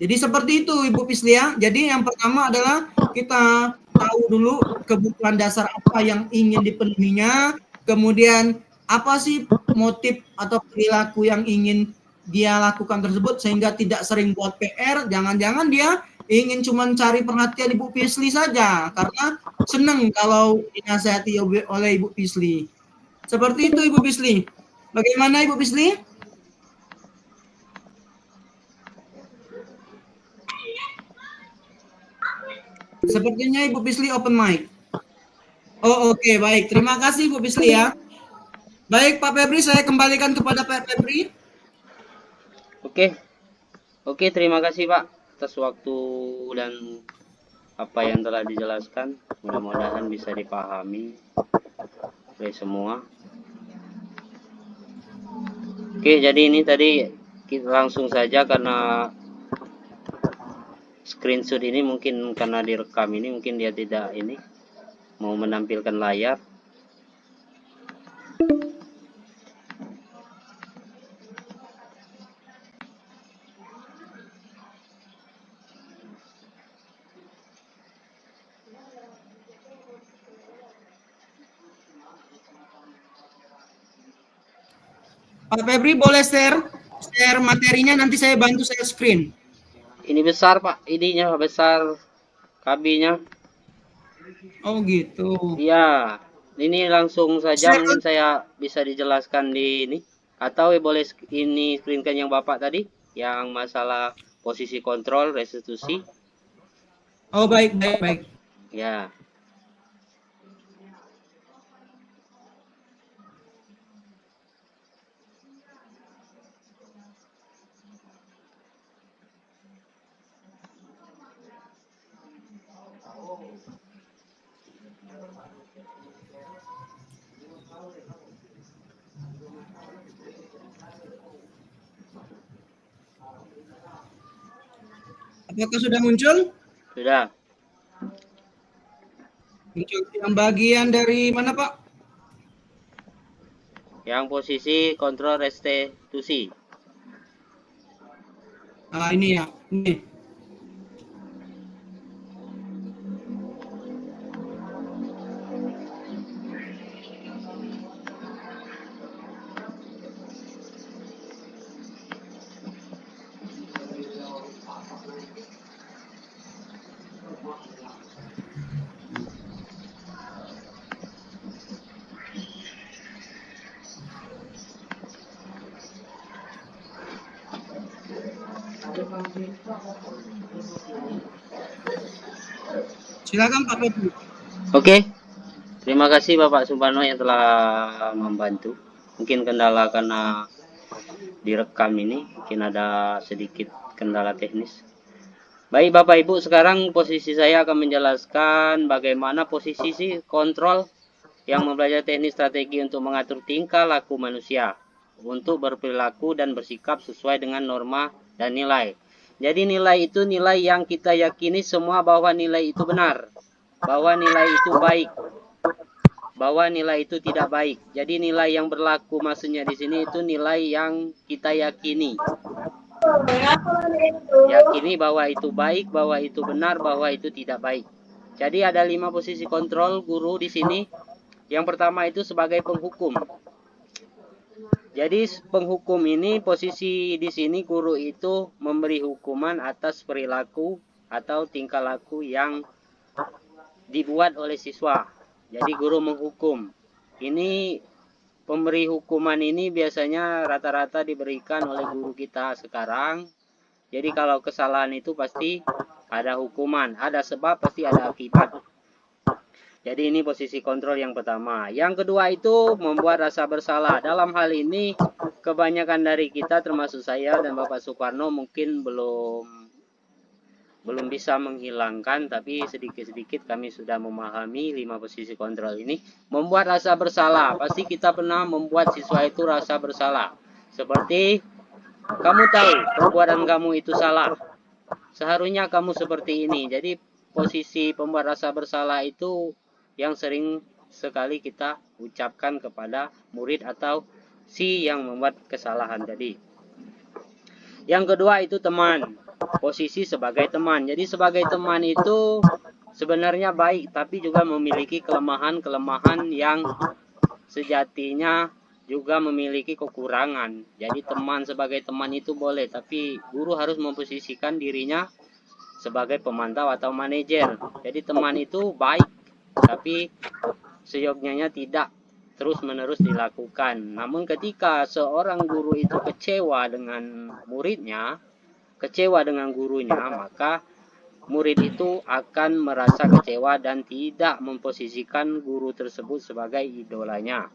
Jadi seperti itu Ibu Pislia. Jadi yang pertama adalah kita tahu dulu kebutuhan dasar apa yang ingin dipenuhinya, kemudian apa sih motif atau perilaku yang ingin dia lakukan tersebut sehingga tidak sering buat PR. Jangan-jangan dia ingin cuma cari perhatian Ibu Pisli saja karena senang kalau dinasihati oleh Ibu Pisli. Seperti itu Ibu Pisli. Bagaimana Ibu Pisli? Sepertinya Ibu Pisli open mic. Oh oke, baik. Terima kasih Ibu Pisli ya. Baik Pak Febri, saya kembalikan kepada Pak Febri. Oke, terima kasih Pak atas waktu dan apa yang telah dijelaskan. Mudah-mudahan bisa dipahami oleh semua. Oke, jadi ini tadi kita langsung saja karena screenshot ini mungkin karena direkam ini mungkin dia tidak ini mau menampilkan layar. Pak Febri boleh share materinya, nanti saya bantu share screen. Ini besar Pak, ininya besar KB-nya. Oh gitu. Iya, ini langsung saja mungkin saya bisa dijelaskan di ini. Atau boleh ini screenkan yang Bapak tadi, yang masalah posisi kontrol, restitusi. Oh baik. Ya. Apakah sudah muncul? Sudah. Muncul yang bagian dari mana Pak? Yang posisi kontrol restitusi. Ah ini ya, ini. Silakan Pak Febri. Oke. Terima kasih Bapak Sumpano yang telah membantu. Mungkin kendala karena direkam ini, mungkin ada sedikit kendala teknis. Baik Bapak Ibu, sekarang posisi saya akan menjelaskan bagaimana posisi kontrol yang mempelajari teknik strategi untuk mengatur tingkah laku manusia untuk berperilaku dan bersikap sesuai dengan norma dan nilai. Jadi nilai itu nilai yang kita yakini semua bahwa nilai itu benar, bahwa nilai itu baik, bahwa nilai itu tidak baik. Jadi nilai yang berlaku maksudnya di sini itu nilai yang kita yakini. Yakini bahwa itu baik, bahwa itu benar, bahwa itu tidak baik. Jadi ada 5 posisi kontrol guru di sini. Yang pertama itu sebagai penghukum. Jadi penghukum ini posisi di sini guru itu memberi hukuman atas perilaku atau tingkah laku yang dibuat oleh siswa. Jadi guru menghukum. Ini pemberi hukuman ini biasanya rata-rata diberikan oleh guru kita sekarang. Jadi kalau kesalahan itu pasti ada hukuman, ada sebab pasti ada akibat. Jadi ini posisi kontrol yang pertama. Yang kedua itu membuat rasa bersalah. Dalam hal ini kebanyakan dari kita termasuk saya dan Bapak Suparno mungkin belum bisa menghilangkan, tapi sedikit-sedikit kami sudah memahami 5 posisi kontrol ini. Membuat rasa bersalah. Pasti kita pernah membuat siswa itu rasa bersalah. Seperti kamu tahu perbuatan kamu itu salah. Seharusnya kamu seperti ini. Jadi posisi pembuat rasa bersalah itu yang sering sekali kita ucapkan kepada murid atau si yang membuat kesalahan tadi. Yang kedua itu teman. Posisi sebagai teman. Jadi sebagai teman itu sebenarnya baik, tapi juga memiliki kelemahan-kelemahan yang sejatinya juga memiliki kekurangan. Jadi teman sebagai teman itu boleh, tapi guru harus memposisikan dirinya sebagai pemantau atau manajer. Jadi teman itu baik, tapi seyogyanya tidak terus-menerus dilakukan. Namun ketika seorang guru itu kecewa dengan muridnya, kecewa dengan gurunya, maka murid itu akan merasa kecewa dan tidak memposisikan guru tersebut sebagai idolanya.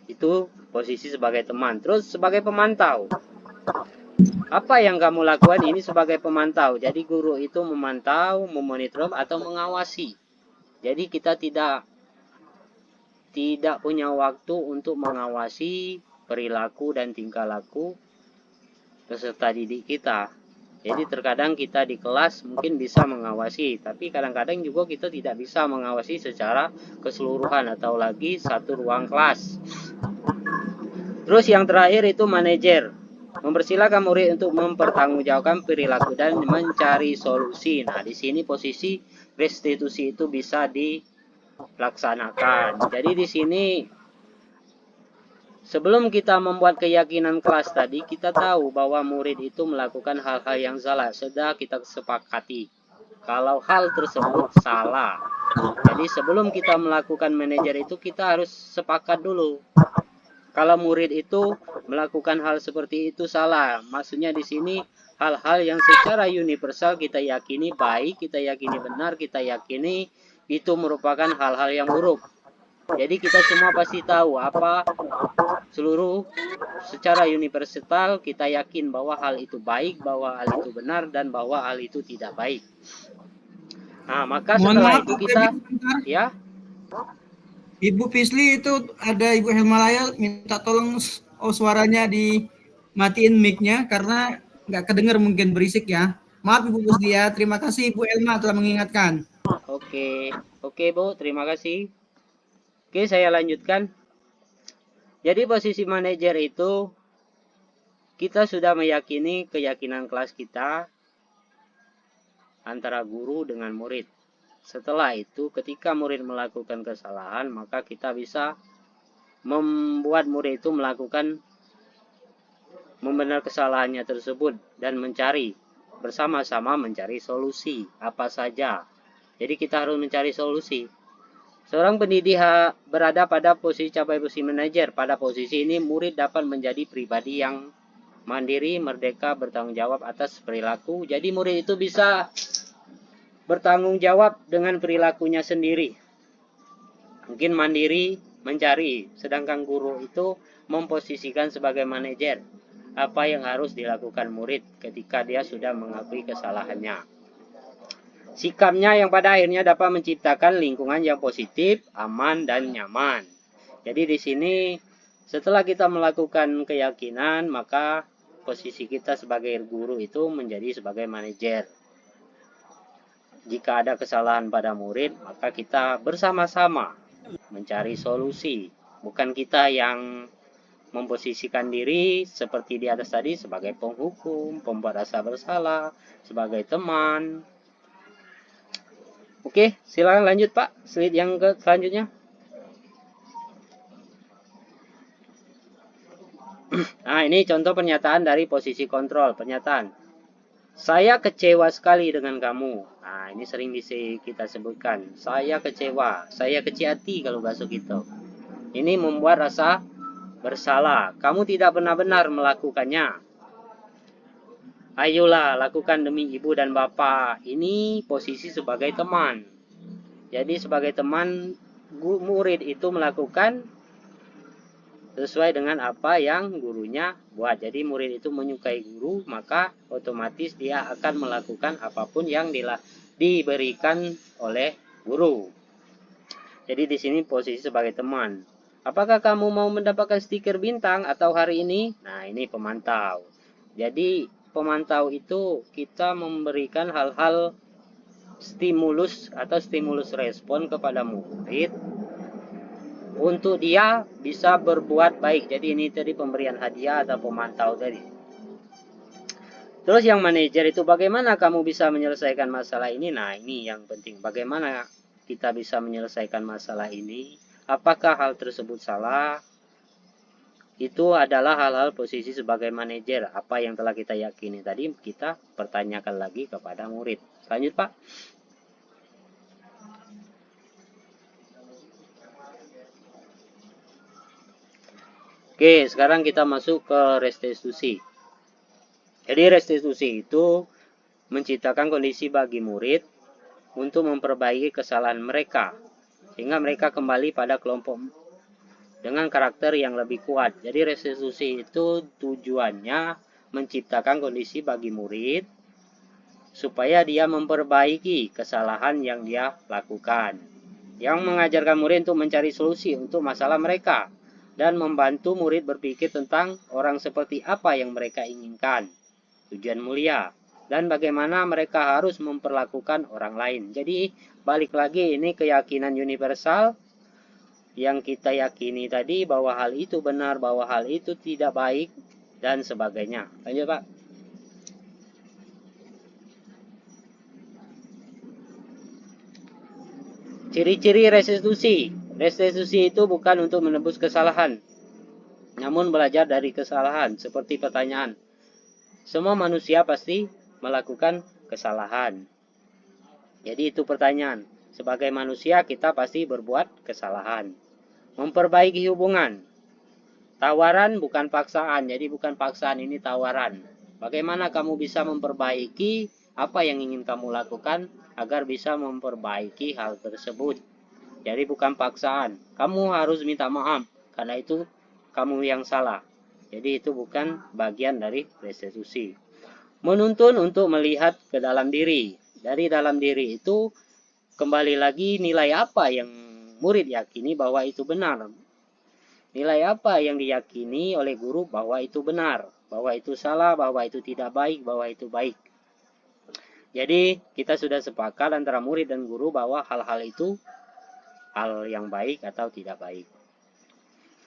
Itu posisi sebagai teman. Terus sebagai pemantau. Apa yang kamu lakukan ini sebagai pemantau? Jadi guru itu memantau, memonitor atau mengawasi. Jadi kita tidak punya waktu untuk mengawasi perilaku dan tingkah laku peserta didik kita. Jadi terkadang kita di kelas mungkin bisa mengawasi, tapi kadang-kadang juga kita tidak bisa mengawasi secara keseluruhan atau lagi satu ruang kelas. Terus yang terakhir itu manajer. Mempersilahkan murid untuk mempertanggungjawabkan perilaku dan mencari solusi. Nah, di sini posisi restitusi itu bisa dilaksanakan. Jadi di sini sebelum kita membuat keyakinan kelas tadi, kita tahu bahwa murid itu melakukan hal-hal yang salah. Sudah kita sepakati kalau hal tersebut salah. Jadi sebelum kita melakukan manajer itu, kita harus sepakat dulu. Kalau murid itu melakukan hal seperti itu salah. Maksudnya di sini hal-hal yang secara universal kita yakini baik, kita yakini benar, kita yakini itu merupakan hal-hal yang buruk. Jadi kita semua pasti tahu apa seluruh secara universal kita yakin bahwa hal itu baik, bahwa hal itu benar, dan bahwa hal itu tidak baik. Nah, maka setelah itu kita ya. Ibu Fisli itu ada Ibu Helmalaya minta tolong suaranya dimatiin mic-nya karena nggak kedengar mungkin berisik ya. Maaf Ibu Fisli ya. Terima kasih Ibu Elma telah mengingatkan. Oke Bu, terima kasih. Oke, saya lanjutkan. Jadi posisi manajer itu kita sudah meyakini keyakinan kelas kita antara guru dengan murid. Setelah itu ketika murid melakukan kesalahan, maka kita bisa membuat murid itu membenar kesalahannya tersebut dan bersama-sama mencari solusi apa saja. Jadi kita harus mencari solusi. Seorang pendidik berada pada posisi capai posisi manajer. Pada posisi ini murid dapat menjadi pribadi yang mandiri, merdeka, bertanggung jawab atas perilaku. Jadi murid itu bisa bertanggung jawab dengan perilakunya sendiri. Mungkin mandiri mencari, sedangkan guru itu memposisikan sebagai manajer apa yang harus dilakukan murid ketika dia sudah mengakui kesalahannya. Sikapnya yang pada akhirnya dapat menciptakan lingkungan yang positif, aman, dan nyaman. Jadi di sini setelah kita melakukan keyakinan, maka posisi kita sebagai guru itu menjadi sebagai manajer. Jika ada kesalahan pada murid, maka kita bersama-sama mencari solusi. Bukan kita yang memposisikan diri seperti di atas tadi sebagai penghukum, pembuat rasa bersalah, sebagai teman. Oke, silakan lanjut Pak. Slide yang selanjutnya. Nah, ini contoh pernyataan dari posisi kontrol. Pernyataan. Saya kecewa sekali dengan kamu. Nah, ini sering kita sebutkan. Saya kecewa. Saya kecil hati kalau bahasa gitu. Ini membuat rasa bersalah. Kamu tidak benar-benar melakukannya. Ayolah lakukan demi ibu dan bapak. Ini posisi sebagai teman. Jadi sebagai teman, murid itu melakukan sesuai dengan apa yang gurunya buat. Jadi murid itu menyukai guru, maka otomatis dia akan melakukan apapun yang diberikan oleh guru. Jadi di sini posisi sebagai teman. Apakah kamu mau mendapatkan stiker bintang atau hari ini? Nah, ini pemantau. Jadi pemantau itu kita memberikan hal-hal stimulus atau stimulus respon kepada murid untuk dia bisa berbuat baik. Jadi ini tadi pemberian hadiah atau pemantau tadi. Terus yang manajer itu bagaimana kamu bisa menyelesaikan masalah ini? Nah, ini yang penting. Bagaimana kita bisa menyelesaikan masalah ini? Apakah hal tersebut salah? Itu adalah hal-hal posisi sebagai manajer. Apa yang telah kita yakini tadi kita pertanyakan lagi kepada murid. Lanjut, Pak. Oke, sekarang kita masuk ke restitusi. Jadi restitusi itu menciptakan kondisi bagi murid untuk memperbaiki kesalahan mereka, sehingga mereka kembali pada kelompok dengan karakter yang lebih kuat. Jadi restitusi itu tujuannya menciptakan kondisi bagi murid supaya dia memperbaiki kesalahan yang dia lakukan. Yang mengajarkan murid untuk mencari solusi untuk masalah mereka dan membantu murid berpikir tentang orang seperti apa yang mereka inginkan, tujuan mulia, dan bagaimana mereka harus memperlakukan orang lain. Jadi balik lagi ini keyakinan universal yang kita yakini tadi bahwa hal itu benar, bahwa hal itu tidak baik, dan sebagainya. Lanjut, Pak. Ciri-ciri restitusi. Restitusi itu bukan untuk menebus kesalahan, namun belajar dari kesalahan. Seperti pertanyaan, semua manusia pasti melakukan kesalahan. Jadi itu pertanyaan. Sebagai manusia kita pasti berbuat kesalahan. Memperbaiki hubungan. Tawaran bukan paksaan. Jadi bukan paksaan, ini tawaran. Bagaimana kamu bisa memperbaiki apa yang ingin kamu lakukan agar bisa memperbaiki hal tersebut. Jadi bukan paksaan. Kamu harus minta maaf karena itu kamu yang salah. Jadi itu bukan bagian dari restitusi. Menuntun untuk melihat ke dalam diri. Dari dalam diri itu kembali lagi nilai apa yang murid yakini bahwa itu benar. Nilai apa yang diyakini oleh guru bahwa itu benar, bahwa itu salah, bahwa itu tidak baik, bahwa itu baik. Jadi kita sudah sepakat antara murid dan guru bahwa hal-hal itu hal yang baik atau tidak baik.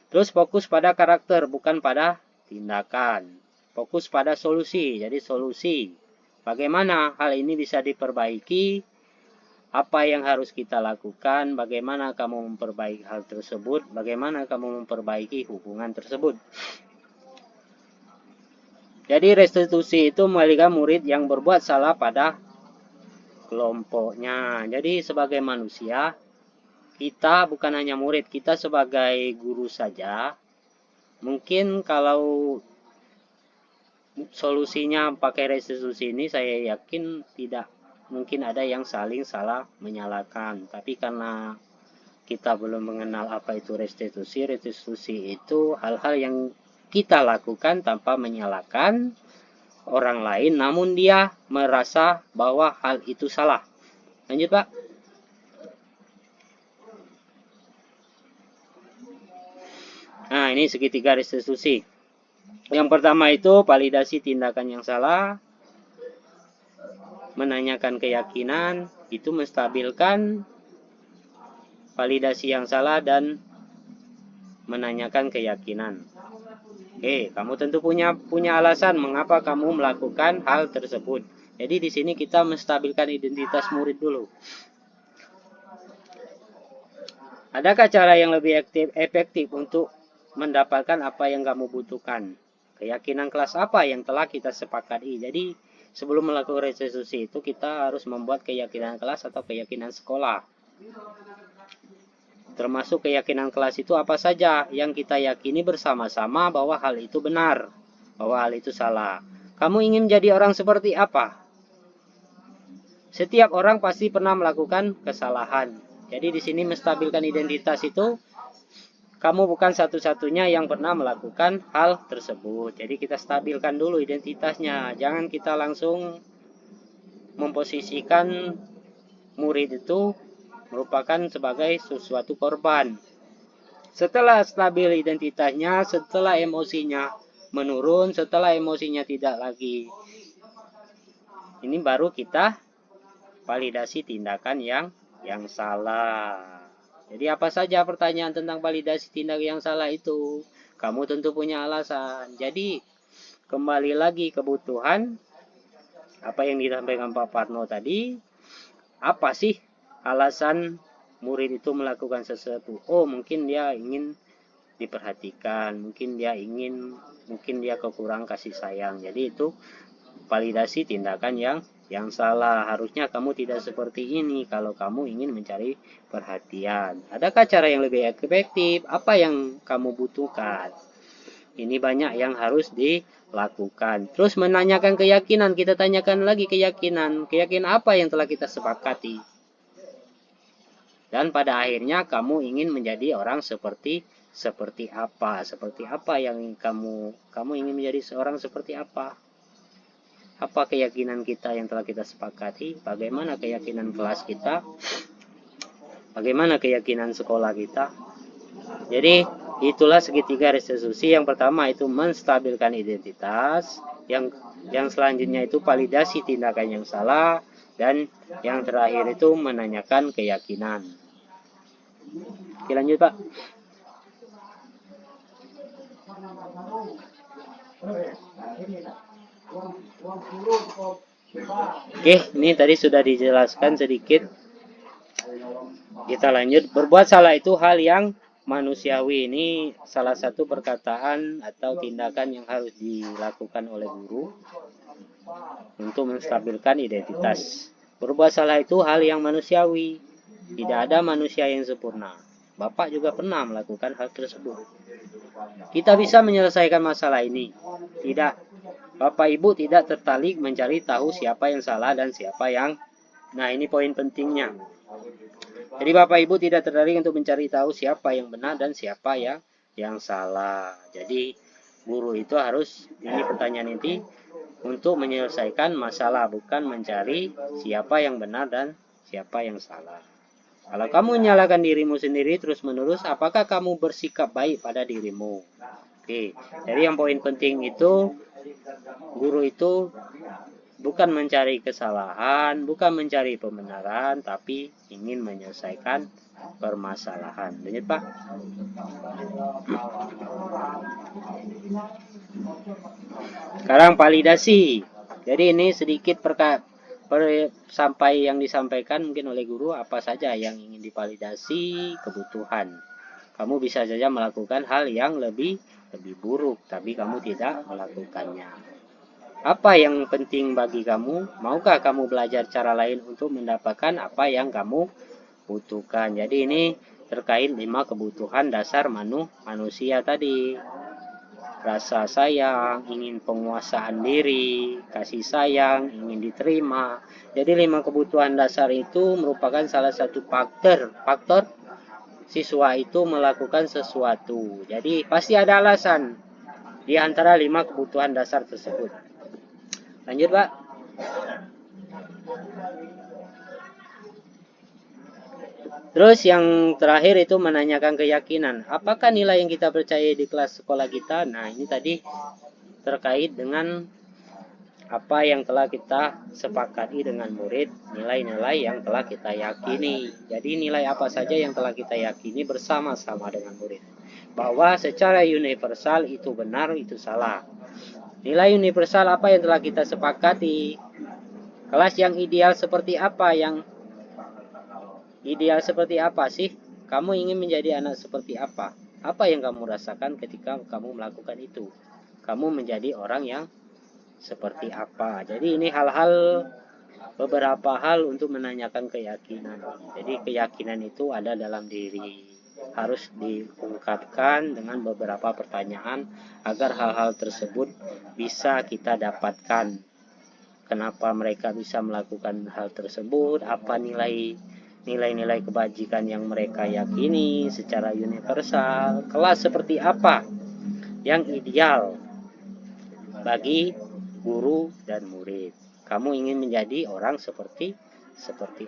Terus fokus pada karakter, bukan pada tindakan. Fokus pada solusi, jadi solusi. Bagaimana hal ini bisa diperbaiki, apa yang harus kita lakukan, bagaimana kamu memperbaiki hal tersebut, bagaimana kamu memperbaiki hubungan tersebut. Jadi restitusi itu mengalihkan murid yang berbuat salah pada kelompoknya. Jadi sebagai manusia, kita bukan hanya murid, kita sebagai guru saja. Mungkin kalau solusinya pakai restitusi ini, saya yakin tidak mungkin ada yang saling salah menyalahkan. Tapi karena kita belum mengenal apa itu restitusi, restitusi itu hal-hal yang kita lakukan tanpa menyalahkan orang lain, namun dia merasa bahwa hal itu salah. Lanjut, Pak. Nah, ini segitiga restitusi. Yang pertama itu validasi tindakan yang salah, menanyakan keyakinan, itu menstabilkan validasi yang salah dan menanyakan keyakinan. Oke, kamu tentu punya alasan mengapa kamu melakukan hal tersebut. Jadi di sini kita menstabilkan identitas murid dulu. Adakah cara yang lebih efektif untuk mendapatkan apa yang kamu butuhkan? Keyakinan kelas apa yang telah kita sepakati? Jadi sebelum melakukan restitusi itu kita harus membuat keyakinan kelas atau keyakinan sekolah. Termasuk keyakinan kelas itu apa saja yang kita yakini bersama-sama bahwa hal itu benar, bahwa hal itu salah. Kamu ingin menjadi orang seperti apa? Setiap orang pasti pernah melakukan kesalahan. Jadi di sini menstabilkan identitas itu, kamu bukan satu-satunya yang pernah melakukan hal tersebut. Jadi kita stabilkan dulu identitasnya. Jangan kita langsung memposisikan murid itu merupakan sebagai sesuatu korban. Setelah stabil identitasnya, setelah emosinya menurun, setelah emosinya tidak lagi, ini baru kita validasi tindakan yang salah. Jadi apa saja pertanyaan tentang validasi tindakan yang salah itu? Kamu tentu punya alasan. Jadi kembali lagi kebutuhan, apa yang disampaikan Pak Parno tadi, apa sih alasan murid itu melakukan sesuatu? Oh, mungkin dia ingin diperhatikan, mungkin dia kekurang kasih sayang. Jadi itu validasi tindakan yang salah. Harusnya kamu tidak seperti ini kalau kamu ingin mencari perhatian. Adakah cara yang lebih efektif? Apa yang kamu butuhkan? Ini banyak yang harus dilakukan. Terus menanyakan keyakinan, kita tanyakan lagi keyakinan. Keyakinan apa yang telah kita sepakati? Dan pada akhirnya kamu ingin menjadi orang seperti apa? Seperti apa yang kamu ingin menjadi seorang seperti apa? Apa keyakinan kita yang telah kita sepakati? Bagaimana keyakinan kelas kita? Bagaimana keyakinan sekolah kita? Jadi itulah segitiga restitusi. Yang pertama itu menstabilkan identitas, yang selanjutnya itu validasi tindakan yang salah, dan yang terakhir itu menanyakan keyakinan. Oke, lanjut Pak. Oke, ini tadi sudah dijelaskan sedikit. Kita lanjut. Berbuat salah itu hal yang manusiawi. Ini salah satu perkataan atau tindakan yang harus dilakukan oleh guru untuk menstabilkan identitas. Berbuat salah itu hal yang manusiawi. Tidak ada manusia yang sempurna. Bapak juga pernah melakukan hal tersebut. Kita bisa menyelesaikan masalah ini. Tidak. Bapak Ibu tidak tertarik mencari tahu siapa yang salah dan siapa yang... Nah, ini poin pentingnya. Jadi Bapak Ibu tidak tertarik untuk mencari tahu siapa yang benar dan siapa yang salah. Jadi guru itu harus, ini pertanyaan ini, untuk menyelesaikan masalah, bukan mencari siapa yang benar dan siapa yang salah. Kalau kamu menyalahkan dirimu sendiri terus-menerus, apakah kamu bersikap baik pada dirimu? Oke, jadi yang poin penting itu, guru itu bukan mencari kesalahan, bukan mencari pembenaran, tapi ingin menyelesaikan permasalahan. Lanjut Pak. Sekarang validasi. Jadi ini sedikit sampai yang disampaikan mungkin oleh guru, apa saja yang ingin divalidasi, kebutuhan. Kamu bisa saja melakukan hal yang lebih buruk, tapi kamu tidak melakukannya. Apa yang penting bagi kamu? Maukah kamu belajar cara lain untuk mendapatkan apa yang kamu butuhkan? Jadi ini terkait 5 kebutuhan dasar manusia tadi. Rasa sayang, ingin penguasaan diri, kasih sayang, ingin diterima. Jadi 5 kebutuhan dasar itu merupakan salah satu faktor siswa itu melakukan sesuatu. Jadi pasti ada alasan di antara 5 kebutuhan dasar tersebut. Lanjut Pak. Terus yang terakhir itu menanyakan keyakinan. Apakah nilai yang kita percaya di kelas sekolah kita? Nah, ini tadi terkait dengan apa yang telah kita sepakati dengan murid, nilai-nilai yang telah kita yakini. Jadi nilai apa saja yang telah kita yakini bersama-sama dengan murid. Bahwa secara universal itu benar, itu salah. Nilai universal apa yang telah kita sepakati? Kelas yang ideal seperti apa? Yang ideal seperti apa sih? Kamu ingin menjadi anak seperti apa? Apa yang kamu rasakan ketika kamu melakukan itu? Kamu menjadi orang yang seperti apa? Jadi ini beberapa hal untuk menanyakan keyakinan. Jadi keyakinan itu ada dalam diri. harus diungkapkan dengan beberapa pertanyaan agar hal-hal tersebut bisa kita dapatkan. Kenapa mereka bisa melakukan hal tersebut, apa nilai-nilai kebajikan yang mereka yakini secara universal, kelas seperti apa yang ideal bagi guru dan murid. Kamu ingin menjadi orang seperti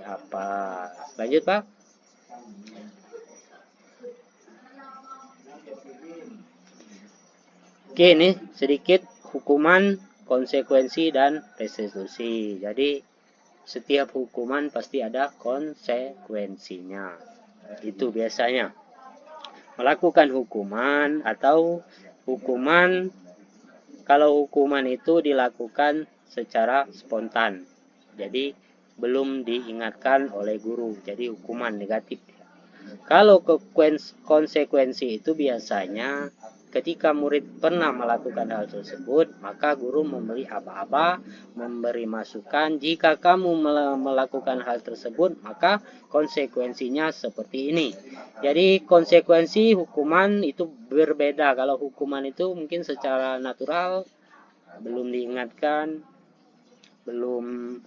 apa? Lanjut, Pak. Oke, ini sedikit hukuman, konsekuensi, dan restitusi. Jadi setiap hukuman pasti ada konsekuensinya. Itu biasanya. Melakukan hukuman atau hukuman, kalau hukuman itu dilakukan secara spontan. Jadi belum diingatkan oleh guru. Jadi hukuman negatif. Kalau konsekuensi itu biasanya ketika murid pernah melakukan hal tersebut, maka guru memberi aba-aba, memberi masukan. Jika kamu melakukan hal tersebut, maka konsekuensinya seperti ini. Jadi konsekuensi hukuman itu berbeda. Kalau hukuman itu mungkin secara natural, belum diingatkan, belum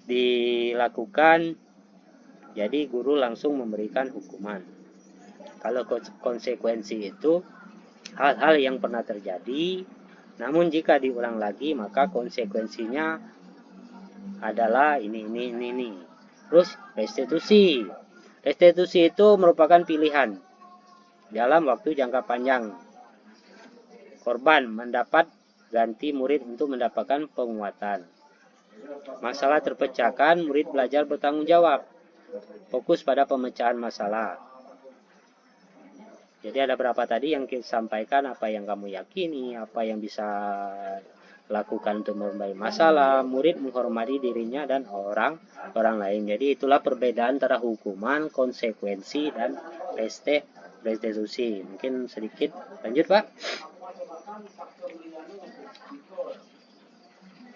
dilakukan, jadi guru langsung memberikan hukuman. Kalau konsekuensi itu hal-hal yang pernah terjadi, namun jika diulang lagi maka konsekuensinya adalah ini. Terus restitusi. Restitusi itu merupakan pilihan dalam waktu jangka panjang. Korban mendapat ganti murid untuk mendapatkan penguatan. Masalah terpecahkan, murid belajar bertanggung jawab. Fokus pada pemecahan masalah. Jadi ada berapa tadi yang kita sampaikan, apa yang kamu yakini, apa yang bisa lakukan untuk memperbaiki masalah, murid menghormati dirinya dan orang lain. Jadi itulah perbedaan antara hukuman, konsekuensi, dan restitusi. Mungkin sedikit. Lanjut, Pak.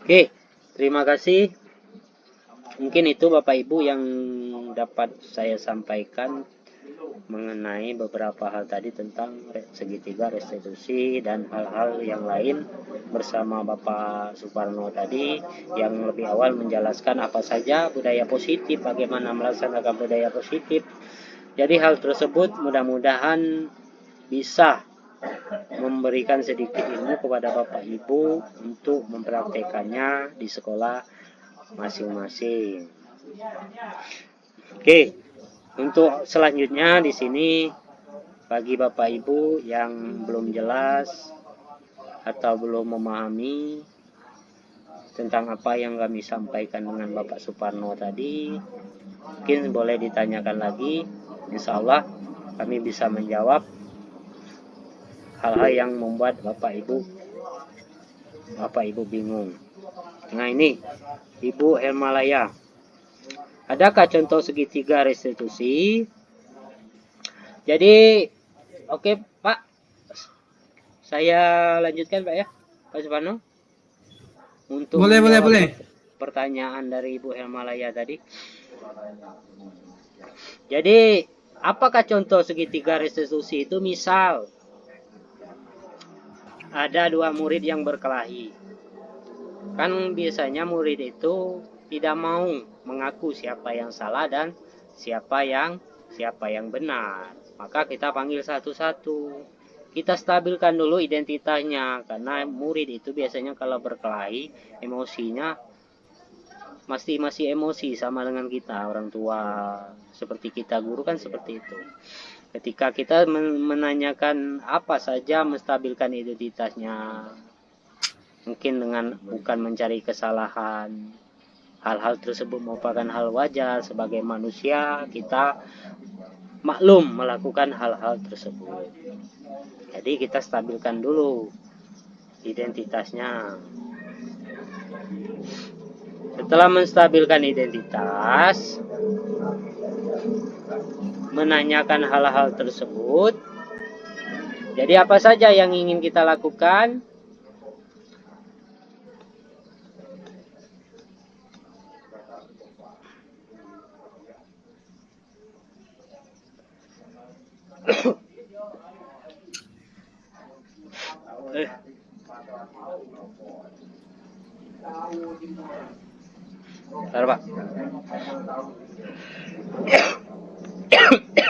Oke, terima kasih. Mungkin itu Bapak Ibu yang dapat saya sampaikan mengenai beberapa hal tadi tentang segitiga, restitusi, dan hal-hal yang lain bersama Bapak Suparno tadi, yang lebih awal menjelaskan apa saja budaya positif, bagaimana melaksanakan budaya positif. Jadi hal tersebut mudah-mudahan bisa memberikan sedikit ilmu kepada Bapak Ibu untuk mempraktekannya di sekolah masing-masing. Oke, untuk selanjutnya di sini bagi Bapak Ibu yang belum jelas atau belum memahami tentang apa yang kami sampaikan dengan Bapak Suparno tadi, mungkin boleh ditanyakan lagi. Insya Allah kami bisa menjawab hal-hal yang membuat Bapak Ibu bingung. Nah ini Ibu Hermalaya, adakah contoh segitiga restitusi? Jadi oke Pak, saya lanjutkan Pak ya, Pak Suparno, untuk boleh. Pertanyaan dari Ibu Hermalaya tadi. Jadi apakah contoh segitiga restitusi itu? Misal ada dua murid yang berkelahi, kan biasanya murid itu tidak mau mengaku siapa yang salah dan siapa yang benar. Maka kita panggil satu-satu, kita stabilkan dulu identitasnya, karena murid itu biasanya kalau berkelahi emosinya masih emosi sama dengan kita orang tua, seperti kita guru kan seperti itu. Ketika kita menanyakan apa saja, menstabilkan identitasnya, mungkin dengan bukan mencari kesalahan, hal-hal tersebut merupakan hal wajar. Sebagai manusia kita maklum melakukan hal-hal tersebut. Jadi kita stabilkan dulu identitasnya. Setelah menstabilkan identitas, menanyakan hal-hal tersebut, jadi apa saja yang ingin kita lakukan? Bentar, Pak.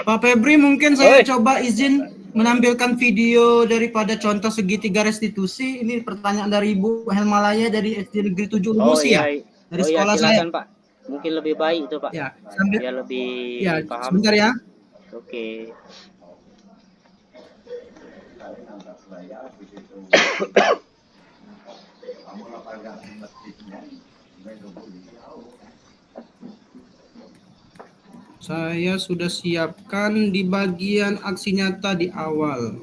Pak Febri, mungkin saya coba izin menampilkan video daripada contoh segitiga restitusi. Ini pertanyaan dari Ibu Helmalaya dari SD Negeri 7 Lumusi ya, dari sekolah silakan, saya. Pak. Mungkin lebih baik itu, Pak. Ya, sambil Biar lebih ya, paham. sebentar ya. Oke. Saya sudah siapkan di bagian aksi nyata di awal.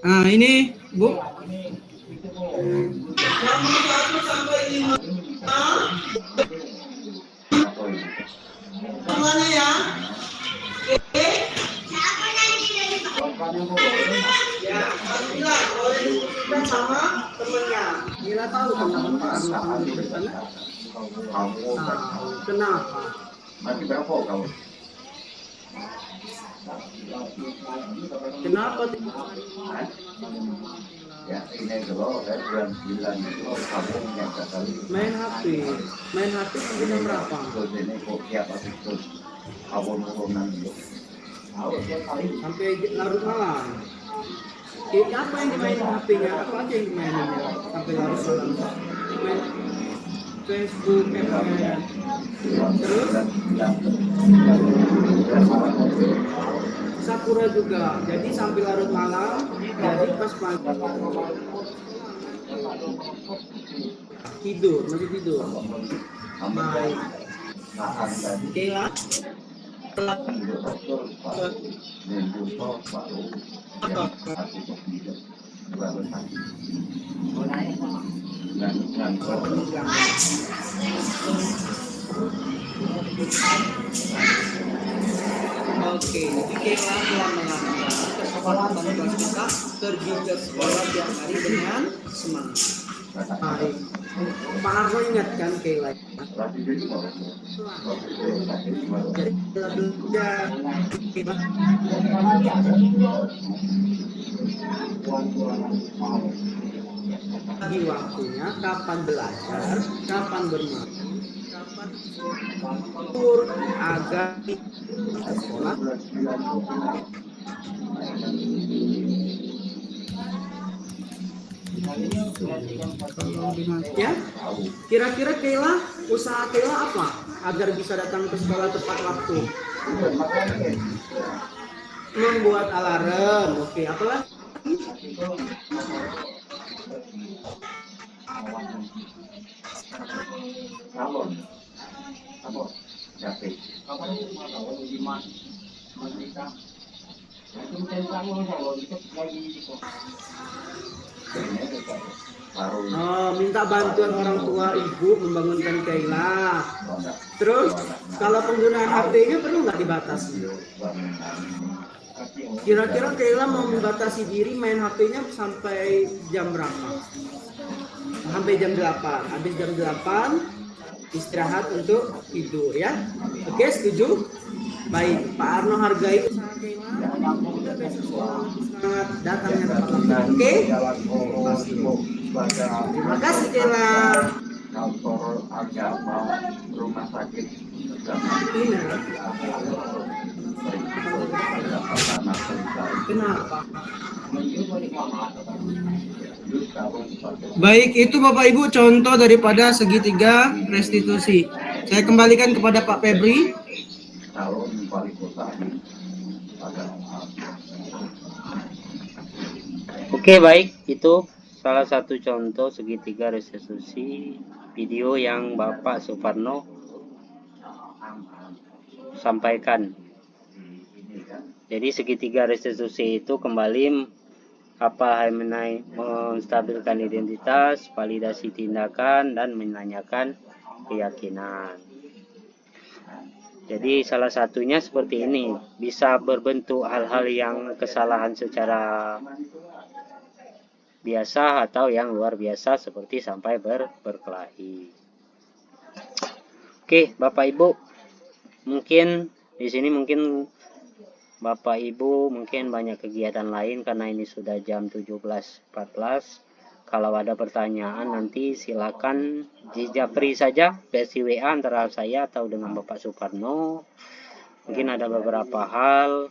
Nah, ini, Bu. Semuanya ya. Oke. Ya, alhamdulillah boleh diskusikan sama temennya. Mila tahu kenapa Pak Arno kamu di sana? Kenapa? Masih berapa kamu? Kenapa? Ya, ini dulu kan bulan 9 itu kamu yang kali Main HP sampai jam berapa? terus ini kok siapa terus awal-awalan itu. Sampai larut malam. Apa yang dimainin HP-nya? Apa aja yang dimainin sampai larut malam? Main Facebook, ML. Terus Sakura juga. Jadi sampai larut malam. Jadi pas pagi tidur, masih tidur. Baik. Kela. Oke, jadi Kela telah melakukan kesepakatan kelas kita pergi ke sekolah tiap hari dengan semangat. Baik. Pak Arno ingatkan Kela. Bagi waktunya, kapan belajar, kapan bermain, kapan tidur, agar sekolah. Ya, kira-kira Kela, usaha Kela apa agar bisa datang ke sekolah tepat waktu? Membuat alarm. Oke, apa lagi? Minta bantuan orang tua ibu membangunkan Kela. Terus kalau penggunaan HP-nya perlu nggak dibatasi? Kira-kira Kela mau membatasi diri main HP-nya sampai jam berapa? Sampai jam 8. Habis jam 8 istirahat untuk tidur ya. Oke, setuju? Baik, Pak Arno hargai usaha Kela. Kita besok semangat datangnya tepat waktu. Oke? Terima kasih Kela. Kantor agama rumah sakit Kenapa? Baik, itu Bapak Ibu contoh daripada segitiga restitusi. Saya kembalikan kepada Pak Febri. Oke, baik, itu salah satu contoh segitiga restitusi video yang Bapak Suparno sampaikan. Jadi segitiga restitusi itu kembali menstabilkan identitas, validasi tindakan, dan menanyakan keyakinan. Jadi salah satunya seperti ini, bisa berbentuk hal-hal yang kesalahan secara biasa atau yang luar biasa seperti sampai berkelahi. Oke, Bapak Ibu, mungkin di sini mungkin Bapak Ibu mungkin banyak kegiatan lain karena ini sudah jam 17.14. Kalau ada pertanyaan nanti silakan dijapri saja versi WA antara saya atau dengan Bapak Suparno. Mungkin ada beberapa hal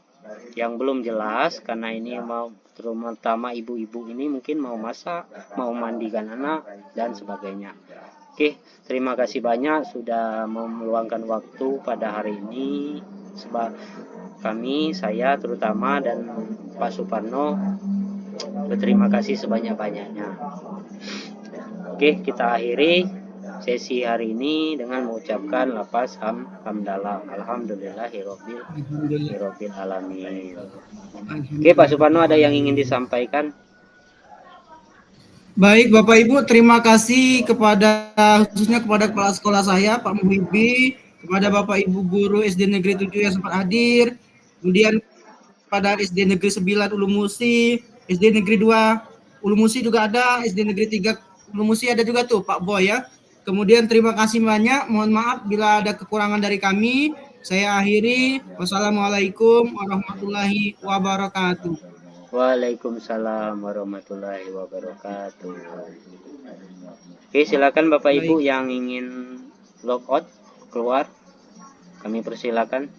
yang belum jelas karena ini mau terutama ibu-ibu ini mungkin mau masak, mau mandikan anak dan sebagainya. Oke, terima kasih banyak sudah mau meluangkan waktu pada hari ini. Sebab kami, saya terutama dan Pak Suparno berterima kasih sebanyak-banyaknya. Oke, kita akhiri sesi hari ini dengan mengucapkan lafaz hamdalah. Alhamdulillahirabbil alamin. Oke, Pak Suparno ada yang ingin disampaikan? Baik, Bapak Ibu, terima kasih khususnya kepada kepala sekolah saya, Pak Muhibbi, kepada Bapak Ibu guru SD Negeri 7 yang sempat hadir, kemudian pada SD Negeri 9 Ulu Musi, SD Negeri 2 Ulu Musi juga ada, SD Negeri 3 Ulu Musi ada juga tuh Pak Boy ya. Kemudian terima kasih banyak, mohon maaf bila ada kekurangan dari kami. Saya akhiri, wassalamualaikum warahmatullahi wabarakatuh. Waalaikumsalam warahmatullahi wabarakatuh. Oke, silakan Bapak Ibu yang ingin log out keluar, kami persilakan.